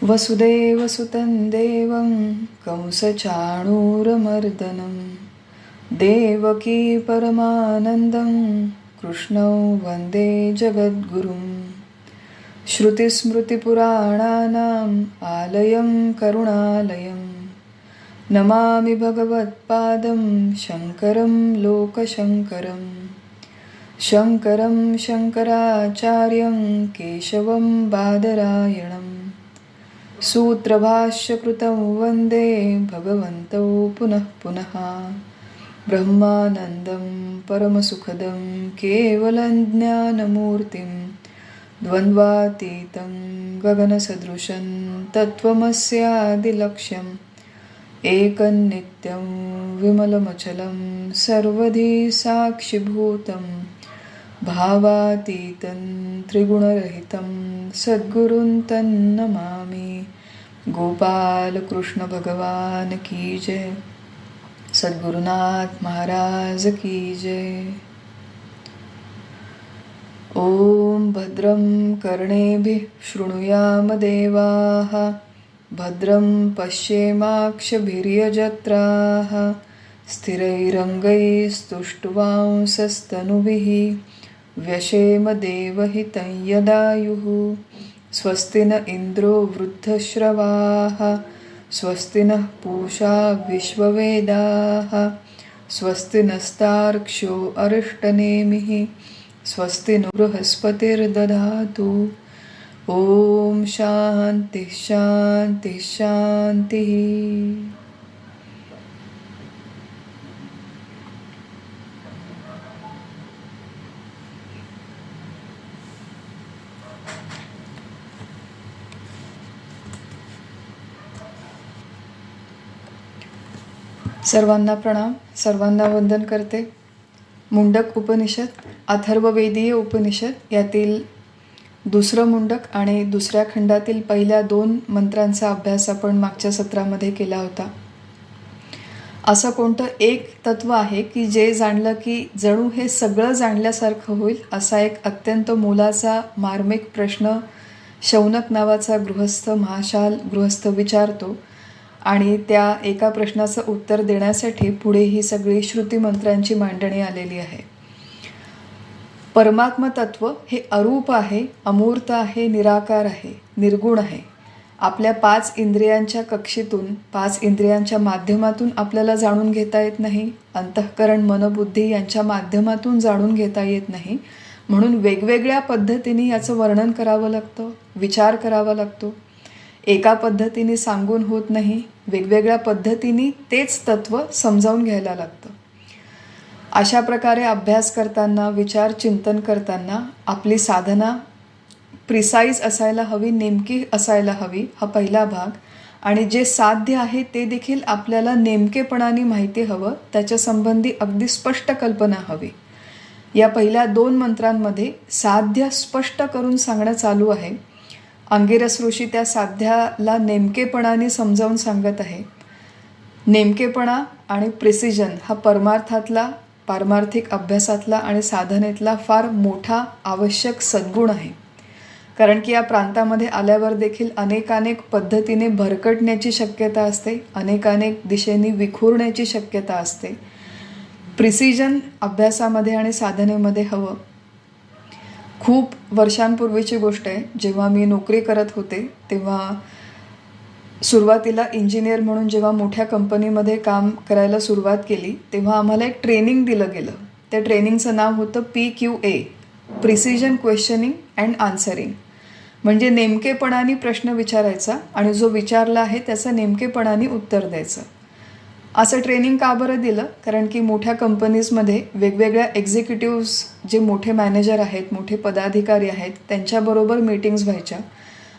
वसुदेवसुतं देवं कंसचाणूरमर्दनं देवकी परमानन्दं कृष्णौ वन्दे जगद्गुरुं। श्रुतिस्मृतिपुराणानाम् आलयं करुणालयं नमामि भगवत्पादं शङ्करं लोकशङ्करं। शङ्करं शङ्कराचार्यं केशवं बादरायणं सूत्रभाष्यकृतं वन्दे भगवन्तौ पुनः पुनः। ब्रह्मानन्दं परमसुखदं केवलं ज्ञानमूर्तिं द्वन्द्वातीतं गगनसदृशं तत्त्वमस्यादिलक्ष्यम् एकन्नित्यं विमलमचलं सर्वधी साक्षिभूतं भावातीतं त्रिगुणरहितं सद्गुरुं तन्नमामि। गोपाल कृष्ण भगवान की जय। सद्गुरुनाथ महाराज की जय। ओम भद्रं कर्णेभिः शृणुयाम देवाः भद्रं पश्येमाक्षभिर्यजत्राः स्थिरैरङ्गैस्तुष्टुवांसस्तनुभिः व्यशेम देवहितं यदायुः। स्वस्ति न इन्द्रो वृद्धश्रवाः स्वस्ति नः पूषा विश्ववेदाः स्वस्ति नस्तार्क्ष्यो अरिष्टनेमिः स्वस्ति नो बृहस्पतिर्दधातु। ओम शांति शांति शांति। सर्वांना प्रणाम, सर्वांना वंदन करते। मुंडक उपनिषद, अथर्ववेदीय उपनिषद यातील दुसरं मुंडक आणि दुसऱ्या खंडातील पहिल्या 2 मंत्रांचा अभ्यास आपण मागच्या सत्रामध्ये केला होता. असं कोणतं एक तत्व आहे की जे जाणलं की जणू हे सगळं जाणल्यासारखं होईल, असा एक अत्यंत मोलाचा मार्मिक प्रश्न शौनक नावाचा महाशाल गृहस्थ विचारतो. आणि त्या एका प्रश्नाचं उत्तर देण्यासाठी पुढे ही सगळी श्रुतिमंत्रांची मांडणी आलेली आहे. परमात्म तत्व हे अरूप आहे, अमूर्त आहे, निराकार आहे, निर्गुण आहे. आपल्या 5 इंद्रियांच्या कक्षेतून 5 इंद्रियांच्या माध्यमातून आपल्याला जाणून घेता येत नाही. अंतःकरण मनबुद्धी यांच्या माध्यमातून जाणून घेता येत नाही. म्हणून वेगवेगळ्या पद्धतीने याचं वर्णन करावं लागतं, विचार करावा लागतो. एका पद्धतीने सांगून होत नाही, वेगवेगळ्या पद्धतीने तेच तत्व समजावून घ्यायला लागतं. अशा प्रकारे अभ्यास करताना, विचार चिंतन करताना आपली साधना प्रिसाईज असायला हवी, नेमकी असायला हवी, हा पहिला भाग. आणि जे साध्य आहे ते देखील आपल्याला नेमकेपणाने माहिती हवं, त्याच्या संबंधी अगदी स्पष्ट कल्पना हवी. या पहिल्या 2 मंत्रांमध्ये साध्य स्पष्ट करून सांगणं चालू आहे. अंगिरस ऋषी त्या साध्याला नेमकेपणाने समजावून सांगत आहे. नेमकेपणा आणि प्रिसिजन हा परमार्थातला, पारमार्थिक अभ्यासातला आणि साधनेतला फार मोठा आवश्यक सद्गुण आहे. कारण की या प्रांतामध्ये आल्यावर देखील अनेकानेक पद्धतीने भरकटण्याची शक्यता असते, अनेकानेक दिशेने विखुरण्याची शक्यता असते. प्रिसिजन अभ्यासामध्ये आणि साधनेमध्ये हवं. खूप वर्षांपूर्वीची गोष्ट आहे. जेव्हा मी नोकरी करत होते तेव्हा सुरुवातीला इंजिनियर म्हणून जेव्हा मोठ्या कंपनीमध्ये काम करायला सुरुवात केली तेव्हा आम्हाला एक ट्रेनिंग दिलं गेलं. त्या ट्रेनिंगचं नाव होतं PQA, precision questioning and answering. म्हणजे नेमकेपणाने प्रश्न विचारायचा आणि जो विचारला आहे त्याचं नेमकेपणाने उत्तर द्यायचं. असं ट्रेनिंग का बरं दिलं? कारण की मोठ्या कंपनीजमध्ये वेगवेगळ्या एक्झिक्युटिव्स, जे मोठे मॅनेजर आहेत, मोठे पदाधिकारी आहेत, त्यांच्याबरोबर मीटिंग्स व्हायच्या.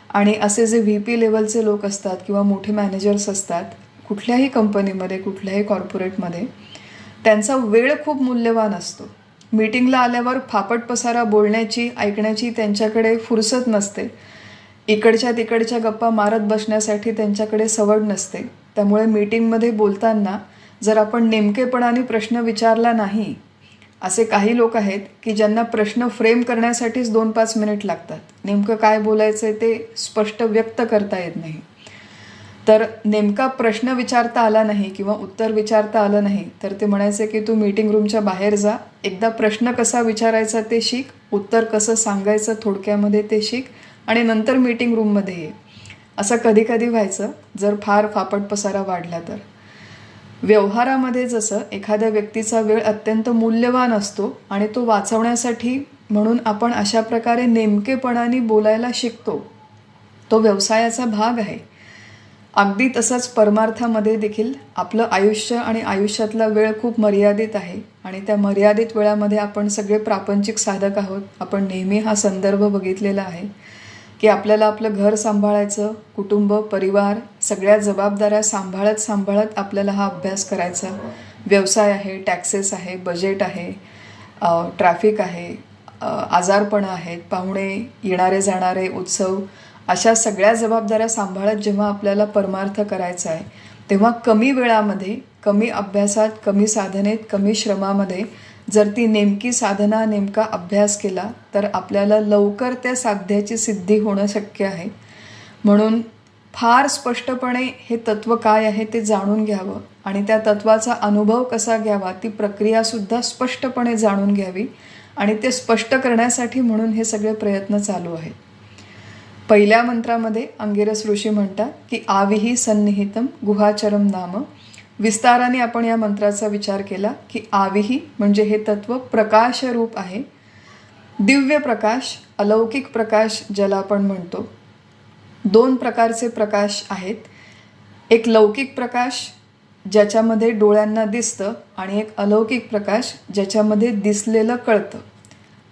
आणि असे जे VP लेवलचे लोक असतात किंवा मोठे मॅनेजर्स असतात कुठल्याही कंपनीमध्ये, कुठल्याही कॉर्पोरेटमध्ये, त्यांचा वेळ खूप मूल्यवान असतो. मीटिंगला आल्यावर फापट पसारा बोलण्याची, ऐकण्याची त्यांच्याकडे फुरसत नसते. इकडच्या तिकडच्या गप्पा मारत बसण्यासाठी त्यांच्याकडे सवड नसते. त्यामुळे मीटिंगमध्ये बोलताना जर आपण नेमकेपणाने प्रश्न विचारला नाही असे काही लोक आहेत की ज्यांना प्रश्न फ्रेम करण्यासाठीच 2-5 मिनिट लागतात. नेमकं काय बोलायचं आहे ते स्पष्ट व्यक्त करता येत नाही. तर नेमका प्रश्न विचारता आला नाही किंवा उत्तर विचारता आलं नाही तर ते म्हणायचे की तू मीटिंग रूमच्या बाहेर जा, एकदा प्रश्न कसा विचारायचा ते शिक, उत्तर कसं सांगायचं थोडक्यामध्ये ते शिक आणि नंतर मीटिंग रूममध्ये ये. असं कधी कधी व्हायचं जर फार फापट पसारा वाढला तर. व्यवहारामध्ये जसं एखाद्या व्यक्तीचा वेळ अत्यंत मूल्यवान असतो आणि तो वाचवण्यासाठी म्हणून आपण अशा प्रकारे नेमकेपणाने बोलायला शिकतो, तो व्यवसायाचा भाग आहे. अगदी तसंच परमार्थामध्ये देखील आपलं आयुष्य आणि आयुष्यातला वेळ खूप मर्यादित आहे आणि त्या मर्यादित वेळामध्ये आपण सगळे प्रापंचिक साधक आहोत. आपण नेहमी हा संदर्भ बघितलेला आहे की आपल्याला आपलं घर सांभाळायचं, कुटुंब, परिवार, सगळ्या जबाबदाऱ्या सांभाळत आपल्याला हा अभ्यास करायचा. व्यवसाय आहे, टॅक्सेस आहे, बजेट आहे, ट्रॅफिक आहे, आजारपणं आहेत, पाहुणे, येणारे जाणारे, उत्सव, अशा सगळ्या जबाबदाऱ्या सांभाळत जेव्हा आपल्याला परमार्थ करायचा आहे तेव्हा कमी वेळामध्ये, कमी अभ्यासात, कमी साधनेत, कमी श्रमामध्ये जर ती नेमकी साधना, नेमका अभ्यास केला तर आपल्याला लवकर त्या साध्याची सिद्धी होणं शक्य आहे. म्हणून फार स्पष्टपणे हे तत्त्व काय आहे ते जाणून घ्यावं आणि त्या तत्त्वाचा अनुभव कसा घ्यावा ती प्रक्रियासुद्धा स्पष्टपणे जाणून घ्यावी आणि ते स्पष्ट करण्यासाठी म्हणून हे सगळे प्रयत्न चालू आहेत. पहिल्या मंत्रामध्ये अंगिरस ऋषी म्हणतात की आविही सन्निहितम गुहाचरम नाम. विस्ताराने आपण या मंत्राचा विचार केला की आविही म्हणजे हे तत्व प्रकाशरूप आहे. दिव्य प्रकाश, अलौकिक प्रकाश ज्याला आपण म्हणतो. 2 प्रकारचे प्रकाश आहेत. एक लौकिक प्रकाश ज्याच्यामध्ये डोळ्यांना दिसतं आणि एक अलौकिक प्रकाश ज्याच्यामध्ये दिसलेलं कळतं.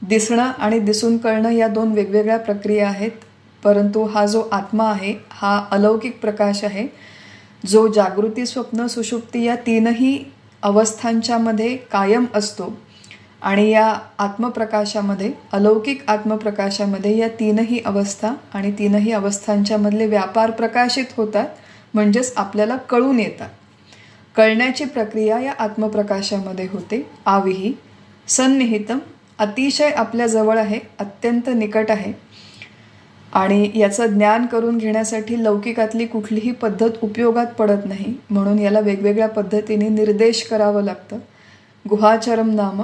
दिसणं आणि दिसून कळणं या 2 वेगवेगळ्या प्रक्रिया आहेत. परंतु हा जो आत्मा आहे हा अलौकिक प्रकाश आहे जो जागृती, स्वप्न, सुषुप्ती या 3ही अवस्थांच्यामध्ये कायम असतो आणि या आत्मप्रकाशामध्ये, अलौकिक आत्मप्रकाशामध्ये या 3ही अवस्था आणि 3ही अवस्थांच्यामधले व्यापार प्रकाशित होतात, म्हणजेच आपल्याला कळून येतात. कळण्याची प्रक्रिया या आत्मप्रकाशामध्ये होते. आविही सन्निहितम, अतिशय आपल्या जवळ आहे, अत्यंत निकट आहे आणि याचं ज्ञान करून घेण्यासाठी लौकिकातली कुठलीही पद्धत उपयोगात पडत नाही. म्हणून याला वेगवेगळ्या पद्धतीने निर्देश करावं लागतं. गुहाचरम नाम,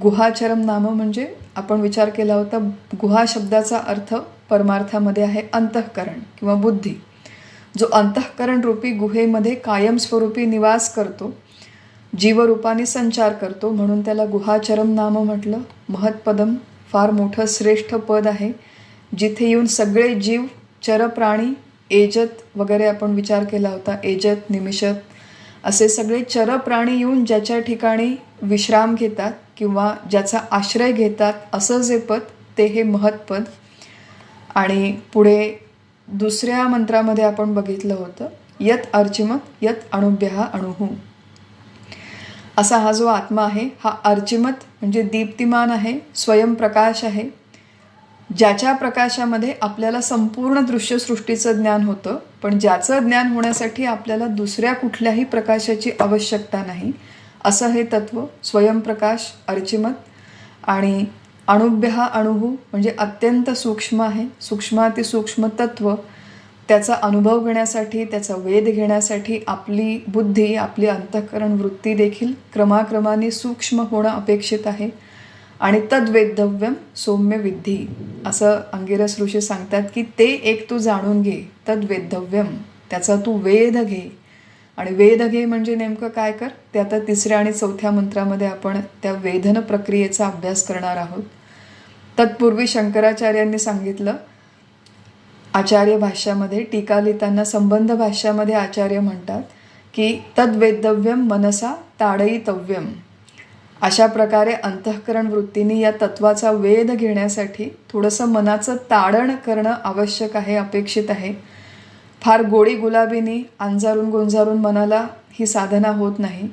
गुहाचरम नाम म्हणजे आपण विचार केला होता, गुहा शब्दाचा अर्थ परमार्थामध्ये आहे अंतःकरण किंवा बुद्धी. जो अंतःकरण रूपी गुहेमध्ये कायमस्वरूपी निवास करतो, जीवरूपाने संचार करतो, म्हणून त्याला गुहाचरम नाम म्हटलं. महत्पदम, फार मोठं श्रेष्ठ पद आहे जिथे येऊन सगळे जीव, चरप्राणी, एजत वगैरे आपण विचार केला होता, एजत, निमिषत असे सगळे चरप्राणी येऊन ज्याच्या ठिकाणी विश्राम घेतात किंवा ज्याचा आश्रय घेतात असं जे पद ते हे महत्पद. आणि पुढे दुसऱ्या मंत्रामध्ये आपण बघितलं होतं यत अर्चिमत यत अणुभ्यः अणुः. असा हा जो आत्मा आहे हा अर्चिमत म्हणजे दीप्तिमान आहे, स्वयंप्रकाश आहे, ज्याच्या प्रकाशामध्ये आपल्याला संपूर्ण दृश्यसृष्टीचं ज्ञान होतं. पण ज्याचं ज्ञान होण्यासाठी आपल्याला दुसऱ्या कुठल्याही प्रकाशाची आवश्यकता नाही असं हे तत्व स्वयंप्रकाश, अर्चिमत. आणि अणुभ्यः अणुः म्हणजे अत्यंत सूक्ष्म आहे, सूक्ष्मातिसूक्ष्म तत्व. त्याचा अनुभव घेण्यासाठी, त्याचा वेध घेण्यासाठी आपली बुद्धी, आपली अंतःकरण वृत्ती देखील क्रमाक्रमाने सूक्ष्म होणं अपेक्षित आहे. आणि तद्वेद्धव्यम सौम्य विद्धी, असं अंगिरस ऋषी सांगतात की ते एक तू जाणून घे, तद्वेद्धव्यम, त्याचा तू वेध घे. आणि वेध घे म्हणजे नेमकं काय कर ते आता 3ऱ्या आणि 4थ्या मंत्रामध्ये आपण त्या वेधन प्रक्रियेचा अभ्यास करणार आहोत. तत्पूर्वी शंकराचार्यांनी सांगितलं आचार्य भाष्यामध्ये, टीका लिहिताना संबंध भाष्यामध्ये आचार्य म्हणतात की तद्वेद्धव्यम मनसा ताडयितव्यम. अशा प्रकारे अंतःकरण वृत्तीने या तत्वाचा वेध घेण्यासाठी थोडंसं मनाचं ताडण करणं आवश्यक आहे, अपेक्षित आहे. फार गोडी गुलाबीने अंजारून गोंजारून मनाला ही साधना होत नाही.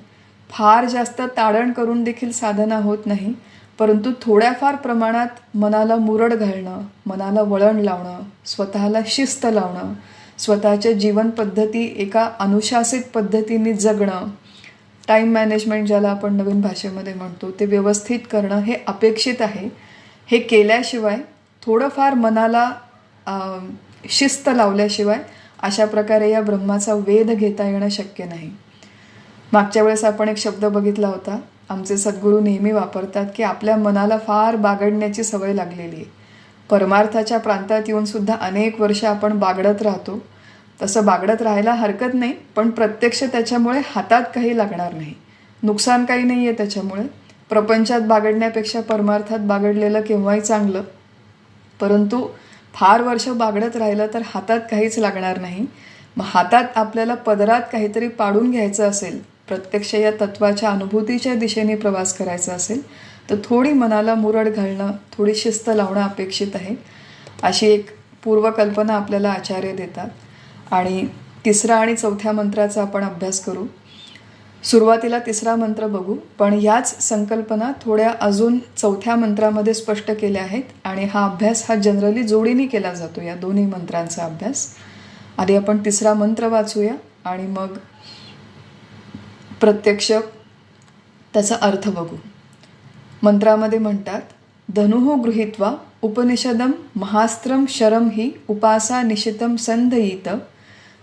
फार जास्त ताडण करून देखील साधना होत नाही. परंतु थोड्याफार प्रमाणात मनाला मुरड घालणं, मनाला वळण लावणं, स्वतःला शिस्त लावणं, स्वतःच्या जीवन पद्धती एका अनुशासित पद्धतीने जगणं, टाईम मॅनेजमेंट ज्याला आपण नवीन भाषेमध्ये म्हणतो ते व्यवस्थित करणं हे अपेक्षित आहे. हे केल्याशिवाय थोडंफार मनाला शिस्त लावल्याशिवाय अशा प्रकारे या ब्रह्माचा वेध घेता येणं शक्य नाही. मागच्या वेळेस आपण एक शब्द बघितला होता, आमचे सद्गुरू नेहमी वापरतात की आपल्या मनाला फार बागडण्याची सवय लागलेली आहे. परमार्थाच्या प्रांतात येऊन सुद्धा अनेक वर्ष आपण बागडत राहतो. तसं बागडत राहायला हरकत नाही, पण प्रत्यक्ष त्याच्यामुळे हातात काही लागणार नाही, नुकसान काही नाही आहे त्याच्यामुळे. प्रपंचात बागडण्यापेक्षा परमार्थात बागडलेलं केव्हाही चांगलं. परंतु फार वर्ष बागडत राहिलं तर हातात काहीच लागणार नाही. मग हातात आपल्याला पदरात काहीतरी पाडून घ्यायचं असेल, प्रत्यक्ष या तत्वाच्या अनुभूतीच्या दिशेने प्रवास करायचा असेल, तर थोडी मनाला मुरड घालणं, थोडी शिस्त लावणं अपेक्षित आहे. अशी एक पूर्वकल्पना आपल्याला आचार्य देतात. आणि तिसरा आणि चौथ्या मंत्राचा आपण अभ्यास करू. सुरुवातीला तिसरा मंत्र बघू, पण याच संकल्पना थोड्या अजून चौथ्या मंत्रामध्ये स्पष्ट केल्या आहेत. आणि हा अभ्यास हा जनरली जोडीने केला जातो, या दोन्ही मंत्रांचा अभ्यास. आधी आपण तिसरा मंत्र वाचूया आणि मग प्रत्यक्ष त्याचा अर्थ बघू. मंत्रामध्ये म्हणतात, धनुः गृहीत्वा उपनिषदम महास्त्रम शरम हि उपासा निशितम संधयित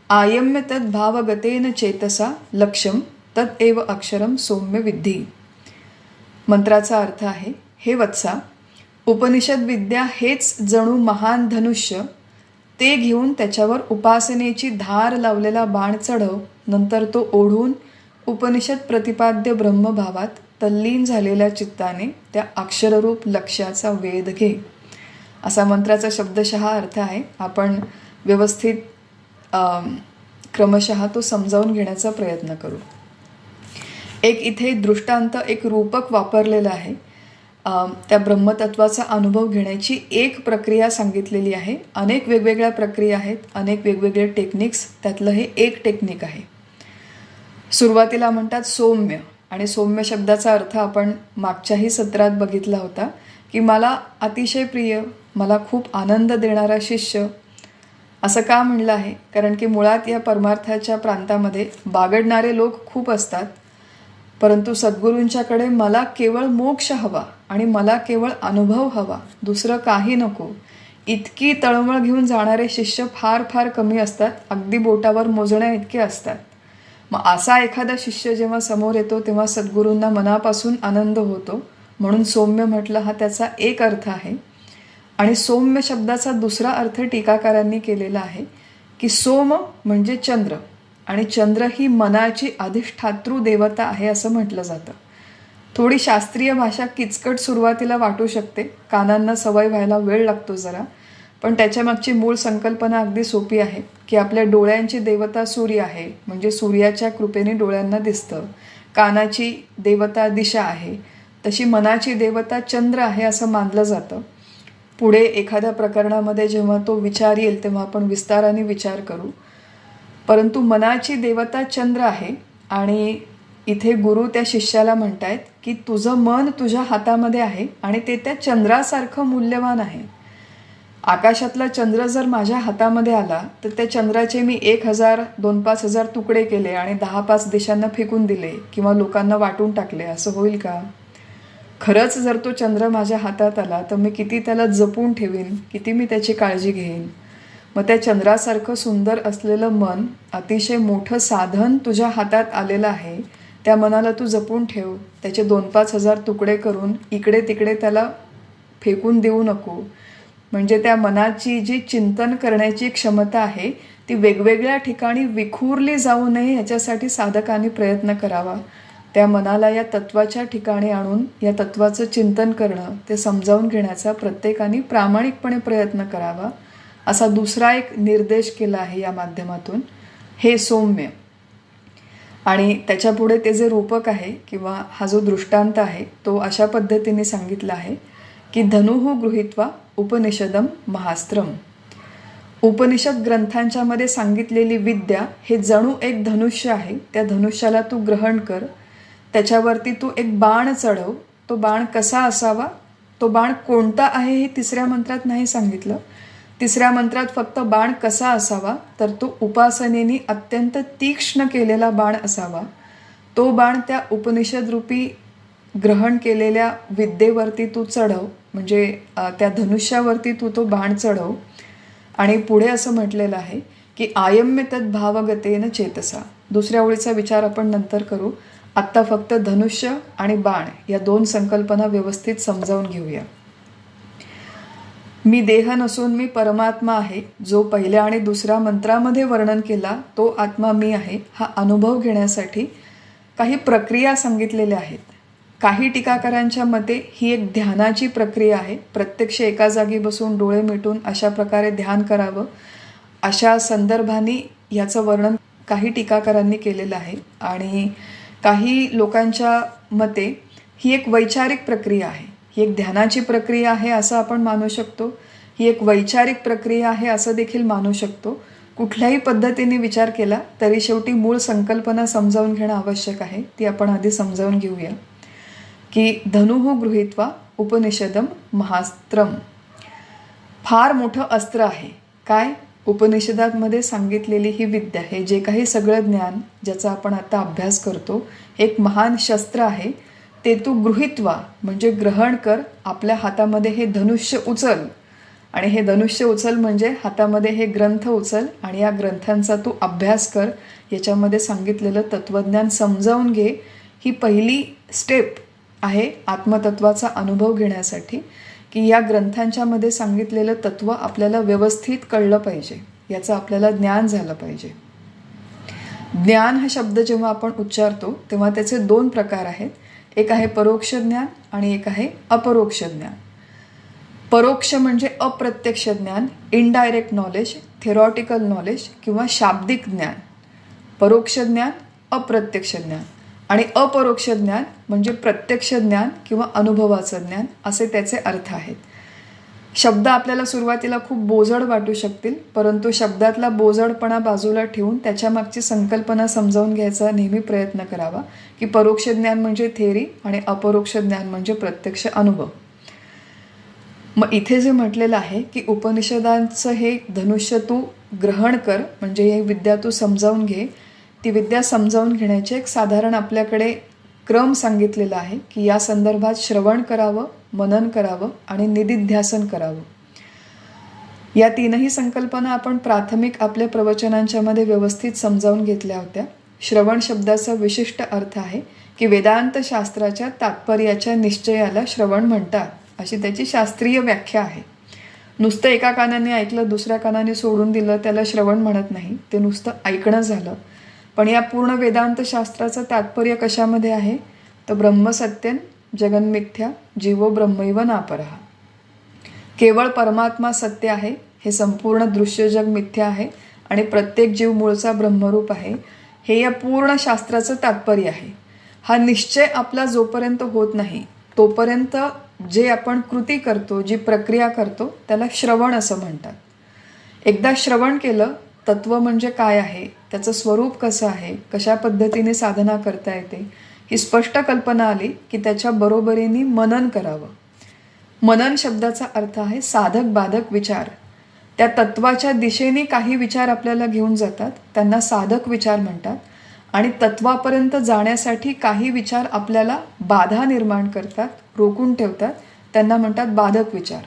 आयम्य तद भावगतेन चेतसा लक्ष्यम तद एव अक्षरम सौम्य विद्धी. मंत्राचा अर्थ आहे, हे वत्सा, उपनिषद विद्या हेच जणू महान धनुष्य, ते घेऊन त्याच्यावर उपासनेची धार लावलेला बाण चढव, नंतर तो ओढून उपनिषद प्रतिपाद्य ब्रह्मभावात तल्लीन झालेल्या चित्ताने त्या अक्षररूप लक्ष्याचा वेध घे. असा मंत्राचा शब्दशः अर्थ आहे. आपण व्यवस्थित क्रमशः तो समजावून घेण्याचा प्रयत्न करू. एक इथे दृष्टांत, एक रूपक वापरलेलं आहे. त्या ब्रह्मतत्वाचा अनुभव घेण्याची एक प्रक्रिया सांगितलेली आहे. अनेक वेगवेगळ्या प्रक्रिया आहेत, अनेक वेगवेगळे टेक्निक्स, त्यातलं हे एक टेक्निक आहे. सुरुवातीला म्हणतात सौम्य, आणि सौम्य शब्दाचा अर्थ आपण मागच्याही सत्रात बघितला होता की मला अतिशय प्रिय, मला खूप आनंद देणारा शिष्य. असं का म्हणलं आहे? कारण की मुळात या परमार्थाच्या प्रांतामध्ये बागडणारे लोक खूप असतात, परंतु सद्गुरूंच्याकडे मला केवळ मोक्ष हवा आणि मला केवळ अनुभव हवा, दुसरं काही नको, इतकी तळमळ घेऊन जाणारे शिष्य फार फार कमी असतात, अगदी बोटावर मोजण्या इतके असतात. मग असा एखादा शिष्य जेव्हा समोर येतो तेव्हा सद्गुरूंना मनापासून आनंद होतो. म्हणून सौम्य म्हटलं हा त्याचा एक अर्थ आहे. आणि सौम्य शब्दाचा दुसरा अर्थ टीकाकारांनी केलेला आहे की सोम म्हणजे चंद्र, आणि चंद्र ही मनाची अधिष्ठातृ देवता आहे असं म्हटलं जातं. थोडी शास्त्रीय भाषा किचकट सुरुवातीला वाटू शकते, कानांना सवय व्हायला वेळ लागतो जरा, पण त्याच्यामागची मूळ संकल्पना अगदी सोपी आहे की आपल्या डोळ्यांची देवता सूर्य आहे, म्हणजे सूर्याच्या कृपेने डोळ्यांना दिसतं. कानाची देवता दिशा आहे, तशी मनाची देवता चंद्र आहे असं मानलं जातं. पुढे एखाद्या प्रकरणामध्ये जेव्हा तो विचार येईल तेव्हा आपण विस्ताराने विचार करू. परंतु मनाची देवता चंद्र आहे. आणि इथे गुरु त्या शिष्याला म्हणतायत की तुझं मन तुझ्या हातामध्ये आहे आणि ते त्या चंद्रासारखं मूल्यवान आहे. आकाशातला चंद्र जर माझ्या हातामध्ये आला तर त्या चंद्राचे मी 1000, 2-5 तुकडे केले आणि 10-5 दिशांना फेकून दिले किंवा लोकांना वाटून टाकले, असं होईल का? खरंच जर तो चंद्र माझ्या हातात आला तर मी किती त्याला जपून ठेवीन, किती मी त्याची काळजी घेईन. मग त्या चंद्रासारखं सुंदर असलेलं मन, अतिशय मोठं साधन तुझ्या हातात आलेलं आहे, त्या मनाला तू जपून ठेव. त्याचे 2-5 तुकडे करून इकडे तिकडे त्याला फेकून देऊ नको. म्हणजे त्या मनाची जी चिंतन करण्याची क्षमता आहे ती वेगवेगळ्या ठिकाणी विखुरली जाऊ नये याच्यासाठी साधकांनी प्रयत्न करावा. त्या मनाला या तत्वाच्या ठिकाणी आणून या तत्वाचं चिंतन करणं, ते समजावून घेण्याचा प्रत्येकाने प्रामाणिकपणे प्रयत्न करावा, असा दुसरा एक निर्देश केला आहे या माध्यमातून. हे सौम्य. आणि त्याच्यापुढे ते जे रूपक आहे किंवा हा जो दृष्टांत आहे तो अशा पद्धतीने सांगितला आहे की धनुः गृहीत्वा उपनिषदम महास्त्रम. उपनिषद ग्रंथांच्या मध्ये सांगितलेली विद्या हे जणू एक धनुष्य आहे. त्या धनुष्याला तू ग्रहण कर, त्याच्यावरती तू एक बाण चढव. तो बाण कसा असावा, तो बाण कोणता आहे हे तिसऱ्या मंत्रात नाही सांगितलं. तिसऱ्या मंत्रात फक्त बाण कसा असावा तर तो उपासनेने अत्यंत तीक्ष्ण केलेला बाण असावा. तो बाण त्या उपनिषदरूपी ग्रहण केलेल्या विद्येवरती तू चढव, म्हणजे त्या धनुष्यावरती तू तो बाण चढव. आणि पुढे असं म्हटलेलं आहे की आयम्य तद भावगतेन चेतसा. दुसऱ्या ओळीचा विचार आपण नंतर करू. आत्ता फक्त धनुष्य आणि बाण या दोन संकल्पना व्यवस्थित समजावून घेऊया. मी देह नसून मी परमात्मा आहे, जो पहिल्या आणि दुसऱ्या मंत्रामध्ये वर्णन केला तो आत्मा मी आहे, हा अनुभव घेण्यासाठी काही प्रक्रिया सांगितलेल्या आहेत. काही टीकाकारांच्या मते ही एक ध्यानाची प्रक्रिया आहे. प्रत्यक्ष एका जागी बसून डोळे मिटून अशा प्रकारे ध्यान करावं, अशा संदर्भाने याचं वर्णन काही टीकाकारांनी केलेलं आहे. आणि काही लोकांच्या मते ही एक वैचारिक प्रक्रिया आहे. ही एक ध्यानाची प्रक्रिया आहे असं आपण मानू शकतो, ही एक वैचारिक प्रक्रिया आहे असं देखील मानू शकतो. कुठल्याही पद्धतीने विचार केला तरी शेवटी मूळ संकल्पना समजावून घेणं आवश्यक आहे. ती आपण आधी समजावून घेऊया की धनुः गृहीत्वा उपनिषदम महास्त्रम. फार मोठं अस्त्र आहे. काय? उपनिषदांमध्ये सांगितलेली ही विद्या, हे जे काही सगळं ज्ञान ज्याचा आपण आता अभ्यास करतो, एक महान शस्त्र आहे. ते तू गृहीत्वा म्हणजे ग्रहण कर. आपल्या हातामध्ये हे धनुष्य उचल, आणि हे धनुष्य उचल म्हणजे हातामध्ये हे ग्रंथ उचल आणि या ग्रंथांचा तू अभ्यास कर. याच्यामध्ये सांगितलेलं तत्त्वज्ञान समजावून घे. ही पहिली स्टेप आहे आत्मतत्वाचा अनुभव घेण्यासाठी, की या ग्रंथांच्या मध्ये सांगितलेलं तत्व आपल्याला व्यवस्थित कळलं पाहिजे, याचं आपल्याला ज्ञान झालं पाहिजे. ज्ञान हा शब्द जेव्हा आपण उच्चारतो तेव्हा त्याचे दोन प्रकार आहेत. एक आहे परोक्ष ज्ञान आणि एक आहे अपरोक्ष ज्ञान. परोक्ष म्हणजे अप्रत्यक्ष ज्ञान, इनडायरेक्ट नॉलेज, थेरॉटिकल नॉलेज किंवा शाब्दिक ज्ञान. परोक्ष ज्ञान, अप्रत्यक्ष ज्ञान. आणि अपरोक्ष ज्ञान म्हणजे प्रत्यक्ष ज्ञान किंवा अनुभवाचं ज्ञान, असे त्याचे अर्थ आहेत. शब्द आपल्याला सुरुवातीला खूप बोजड वाटू शकतील, परंतु शब्दातला बोजडपणा बाजूला ठेवून त्याच्या मागची संकल्पना समजावून घ्यायचा नेहमी प्रयत्न करावा, की परोक्ष ज्ञान म्हणजे थेरी आणि अपरोक्ष ज्ञान म्हणजे प्रत्यक्ष अनुभव. मग इथे जे म्हटलेलं आहे की उपनिषदांचं हे धनुष्य तू ग्रहण कर, म्हणजे ही विद्या तू समजावून घे. ती विद्या समजावून घेण्याचे एक साधारण आपल्याकडे क्रम सांगितलेला आहे की या संदर्भात श्रवण करावं, मनन करावं आणि निदिध्यासन करावं. या तीनही संकल्पना आपण प्राथमिक आपल्या प्रवचनांच्या मध्ये व्यवस्थित समजावून घेतल्या होत्या. श्रवण शब्दाचा विशिष्ट अर्थ आहे की वेदांत शास्त्राच्या तात्पर्याच्या निश्चयाला श्रवण म्हणतात, अशी त्याची शास्त्रीय व्याख्या आहे. नुसतं एका कानाने ऐकलं दुसऱ्या कानाने सोडून दिलं त्याला श्रवण म्हणत नाही, ते नुसतं ऐकणं झालं. पण या पूर्ण वेदांत शास्त्राचं तात्पर्य कशामध्ये आहे? तर ब्रह्मसत्यन जगन्मिथ्या जीवो ब्रह्मैव नापरः. केवळ परमात्मा सत्य आहे, हे संपूर्ण दृश्य जग मिथ्या आहे आणि प्रत्येक जीव मूळचा ब्रह्मरूप आहे, हे या पूर्ण शास्त्राचं तात्पर्य आहे. हा निश्चय आपला जोपर्यंत होत नाही तोपर्यंत जे आपण कृती करतो, जी प्रक्रिया करतो, त्याला श्रवण असं म्हणतात. एकदा श्रवण केलं, तत्व म्हणजे काय आहे, त्याचं स्वरूप कसं आहे, कशा पद्धतीने साधना करता येते, ही स्पष्ट कल्पना आली की त्याच्या बरोबरीने मनन करावं. मनन शब्दाचा अर्थ आहे साधक बाधक विचार. त्या तत्वाच्या दिशेने काही विचार आपल्याला घेऊन जातात, त्यांना साधक विचार म्हणतात. आणि तत्वापर्यंत जाण्यासाठी काही विचार आपल्याला बाधा निर्माण करतात, रोखून ठेवतात, त्यांना म्हणतात बाधक विचार.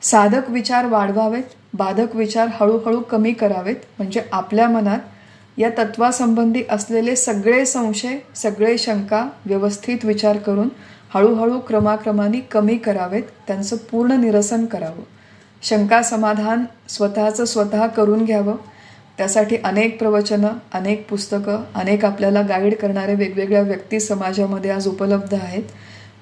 साधक विचार वाढवावेत, बाधक विचार हळूहळू कमी करावेत, म्हणजे आपल्या मनात या तत्वासंबंधी असलेले सगळे संशय, सगळे शंका व्यवस्थित विचार करून हळूहळू क्रमाक्रमाने कमी करावेत, त्यांचं पूर्ण निरसन करावं. शंका समाधान स्वतःचं स्वतः करून घ्यावं. त्यासाठी अनेक प्रवचनं, अनेक पुस्तकं, अनेक आपल्याला गाईड करणारे वेगवेगळ्या व्यक्ती समाजामध्ये आज उपलब्ध आहेत.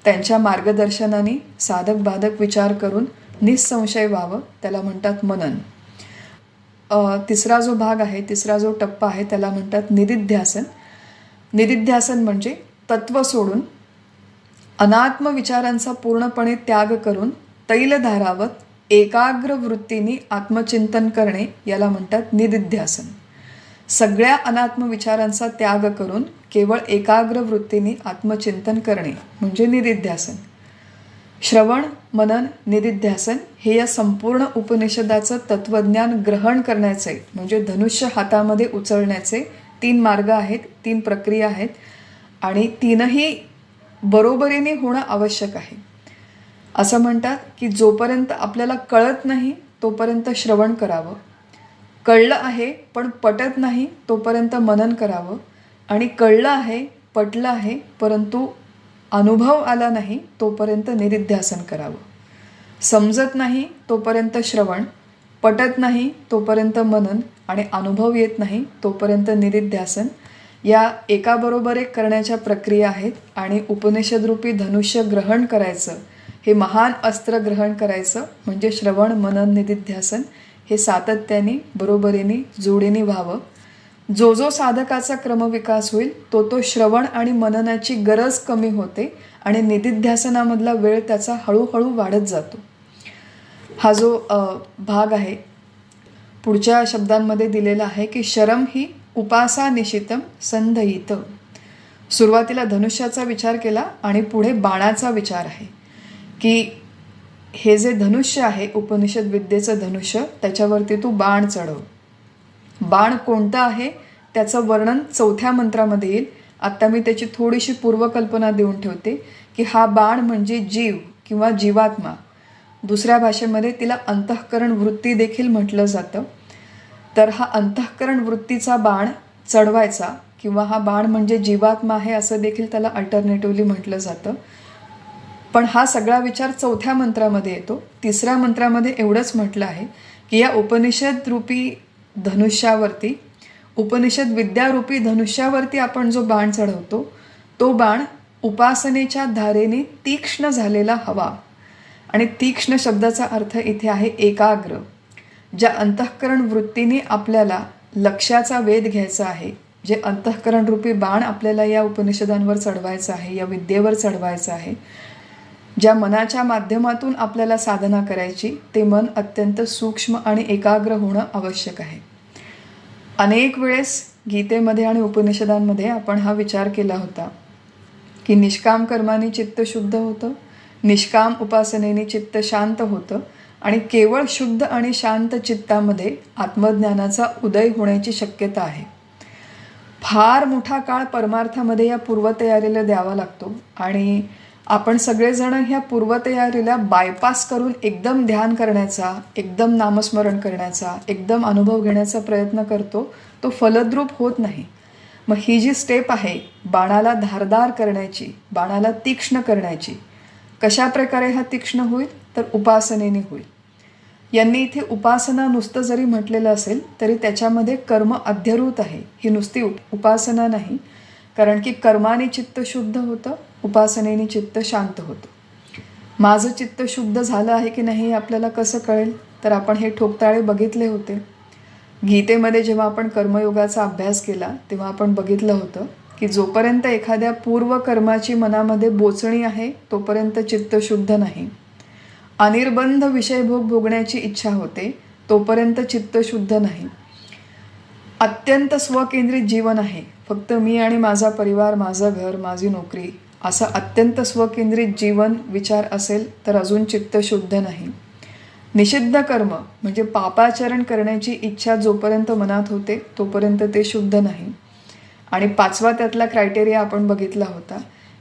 त्यांच्या मार्गदर्शनाने साधक बाधक विचार करून निसंशय व्हावं, त्याला म्हणतात मनन. तिसरा जो भाग आहे, तिसरा जो टप्पा आहे, त्याला म्हणतात निदिध्यासन. निदिध्यासन म्हणजे तत्व सोडून अनात्म विचारांचा पूर्णपणे त्याग करून तैलधारावत एकाग्र वृत्तीने आत्मचिंतन करणे, याला म्हणतात निदिध्यासन. सगळ्या अनात्म विचारांचा त्याग करून केवळ एकाग्र वृत्तीने आत्मचिंतन करणे म्हणजे निदिध्यासन. श्रवण, मनन, निदिध्यासन हे या संपूर्ण उपनिषदाचं तत्वज्ञान ग्रहण करण्याचे, म्हणजे धनुष्य हातामध्ये उचलण्याचे 3 मार्ग आहेत, 3 प्रक्रिया आहेत. आणि तीनही बरोबरीने होणं आवश्यक आहे. असं म्हणतात की जोपर्यंत आपल्याला कळत नाही तोपर्यंत श्रवण करावं, कळलं आहे पण पटत नाही तोपर्यंत मनन करावं, आणि कळलं आहे पटलं आहे परंतु अनुभव आला नाही तोपर्यंत निदिध्यासन करावं. समजत नाही तोपर्यंत श्रवण, पटत नाही तोपर्यंत मनन, आणि अनुभव येत नाही तोपर्यंत निदिध्यासन. या एकाबरोबर एक करण्याच्या प्रक्रिया आहेत. आणि उपनिषदरूपी धनुष्य ग्रहण करायचं, हे महान अस्त्र ग्रहण करायचं म्हणजे श्रवण मनन निदिध्यासन हे सातत्याने बरोबरीने जोडीने व्हावं. जो जो साधकाचा क्रमविकास होईल तो श्रवण आणि मननाची गरज कमी होते आणि निदिध्यासनामधला वेळ त्याचा हळूहळू वाढत जातो. हा जो भाग आहे पुढच्या शब्दांमध्ये दिलेला आहे की शरम ही उपासा निशितम संधयित. सुरुवातीला धनुष्याचा विचार केला आणि पुढे बाणाचा विचार आहे की हे जे धनुष्य आहे उपनिषद विद्येचं धनुष्य, त्याच्यावरती तू बाण चढव. बाण कोणतं आहे त्याचं वर्णन 4थ्या मंत्रामध्ये येईल. आत्ता मी त्याची थोडीशी पूर्वकल्पना देऊन ठेवते की हा बाण म्हणजे जीव किंवा जीवात्मा. दुसऱ्या भाषेमध्ये तिला अंतःकरण वृत्ती देखील म्हटलं जातं. तर हा अंतःकरण वृत्तीचा बाण चढवायचा, किंवा हा बाण म्हणजे जीवात्मा आहे असं देखील त्याला अल्टरनेटिव्हली म्हटलं जातं. पण हा सगळा विचार 4थ्या मंत्रामध्ये येतो. 3ऱ्या मंत्रामध्ये एवढंच म्हटलं आहे की या उपनिषद रूपी धनुष्यावरती, उपनिषद विद्यारूपी धनुष्यावरती आपण जो बाण चढवतो तो बाण उपासनेच्या धारेने तीक्ष्ण झालेला हवा. आणि तीक्ष्ण शब्दाचा अर्थ इथे आहे एकाग्र. ज्या अंतःकरण वृत्तीने आपल्याला लक्ष्याचा वेध घ्यायचा आहे, जे अंतःकरण रूपी बाण आपल्याला या उपनिषदांवर चढवायचं आहे, या विद्येवर चढवायचं आहे, ज्या मनाच्या माध्यमातून आपल्याला साधना करायची, ते मन अत्यंत सूक्ष्म आणि एकाग्र होणं आवश्यक आहे. अनेक वेळेस गीतेमध्ये आणि उपनिषदांमध्ये आपण हा विचार केला होता की निष्काम कर्माने चित्त शुद्ध होतं, निष्काम उपासनेने चित्त शांत होतं, आणि केवळ शुद्ध आणि शांत चित्तामध्ये आत्मज्ञानाचा उदय होण्याची शक्यता आहे. फार मोठा काळ परमार्थामध्ये या पूर्वतयारीला द्यावा लागतो. आणि आपण सगळेजण ह्या पूर्वतयारीला बायपास करून एकदम ध्यान करण्याचा, एकदम नामस्मरण करण्याचा, एकदम अनुभव घेण्याचा प्रयत्न करतो. तो फलद्रूप होत नाही. मग ही जी स्टेप आहे बाणाला धारदार करण्याची, बाणाला तीक्ष्ण करण्याची, कशा प्रकारे हा तीक्ष्ण होईल तर उपासनेने होईल. यांनी इथे उपासना नुसतं जरी म्हटलेलं असेल तरी त्याच्यामध्ये कर्म अध्यरूत आहे. ही नुसती उपासना नाही, कारण की कर्माने चित्त शुद्ध होतं, उपासनेने चित्त शांत होतं. माझं चित्त शुद्ध झालं आहे की नाही आपल्याला कसं कळेल तर आपण हे ठोकताळे बघितले होते. गीतेमध्ये जेव्हा आपण कर्मयोगाचा अभ्यास केला तेव्हा आपण बघितलं होतं की जोपर्यंत एखाद्या पूर्व कर्माची मनामध्ये बोचणी आहे तोपर्यंत चित्त शुद्ध नाही. अनिर्बंध विषयभोग भोगण्याची इच्छा होते तोपर्यंत चित्त शुद्ध नाही. अत्यंत स्वकेंद्रित जीवन आहे, फक्त मी आणि माझा परिवार, माझं घर, माझी नोकरी, असं अत्यंत स्वकेंद्रित जीवन विचार असेल तर अजून चित्त शुद्ध नाही. निषिद्ध कर्म म्हणजे पापाचरण करण्याची इच्छा जोपर्यंत मनात होते तोपर्यंत ते शुद्ध नाही. आणि 5वा त्यातला क्रायटेरिया आपण बघितला होता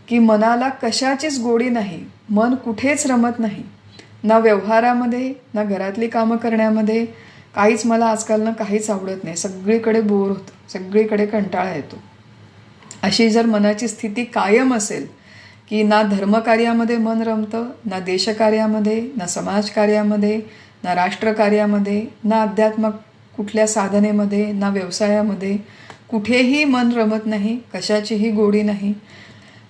की मनाला कशाचीच गोडी नाही, मन कुठेच रमत नाही, ना व्यवहारामध्ये ना घरातली कामं करण्यामध्ये. काहीच मला आजकाल ना काहीच आवडत नाही, सगळीकडे बोर होतं, सगळीकडे कंटाळा येतो. अशी जर मनाची स्थिती कायम असेल की ना धर्मकार्यामध्ये मन रमतं, ना देशकार्यामध्ये, ना समाजकार्यामध्ये, ना राष्ट्रकार्यामध्ये, ना अध्यात्मक कुठल्या साधनेमध्ये, ना व्यवसायामध्ये, कुठेही मन रमत नाही, कशाचीही गोडी नाही,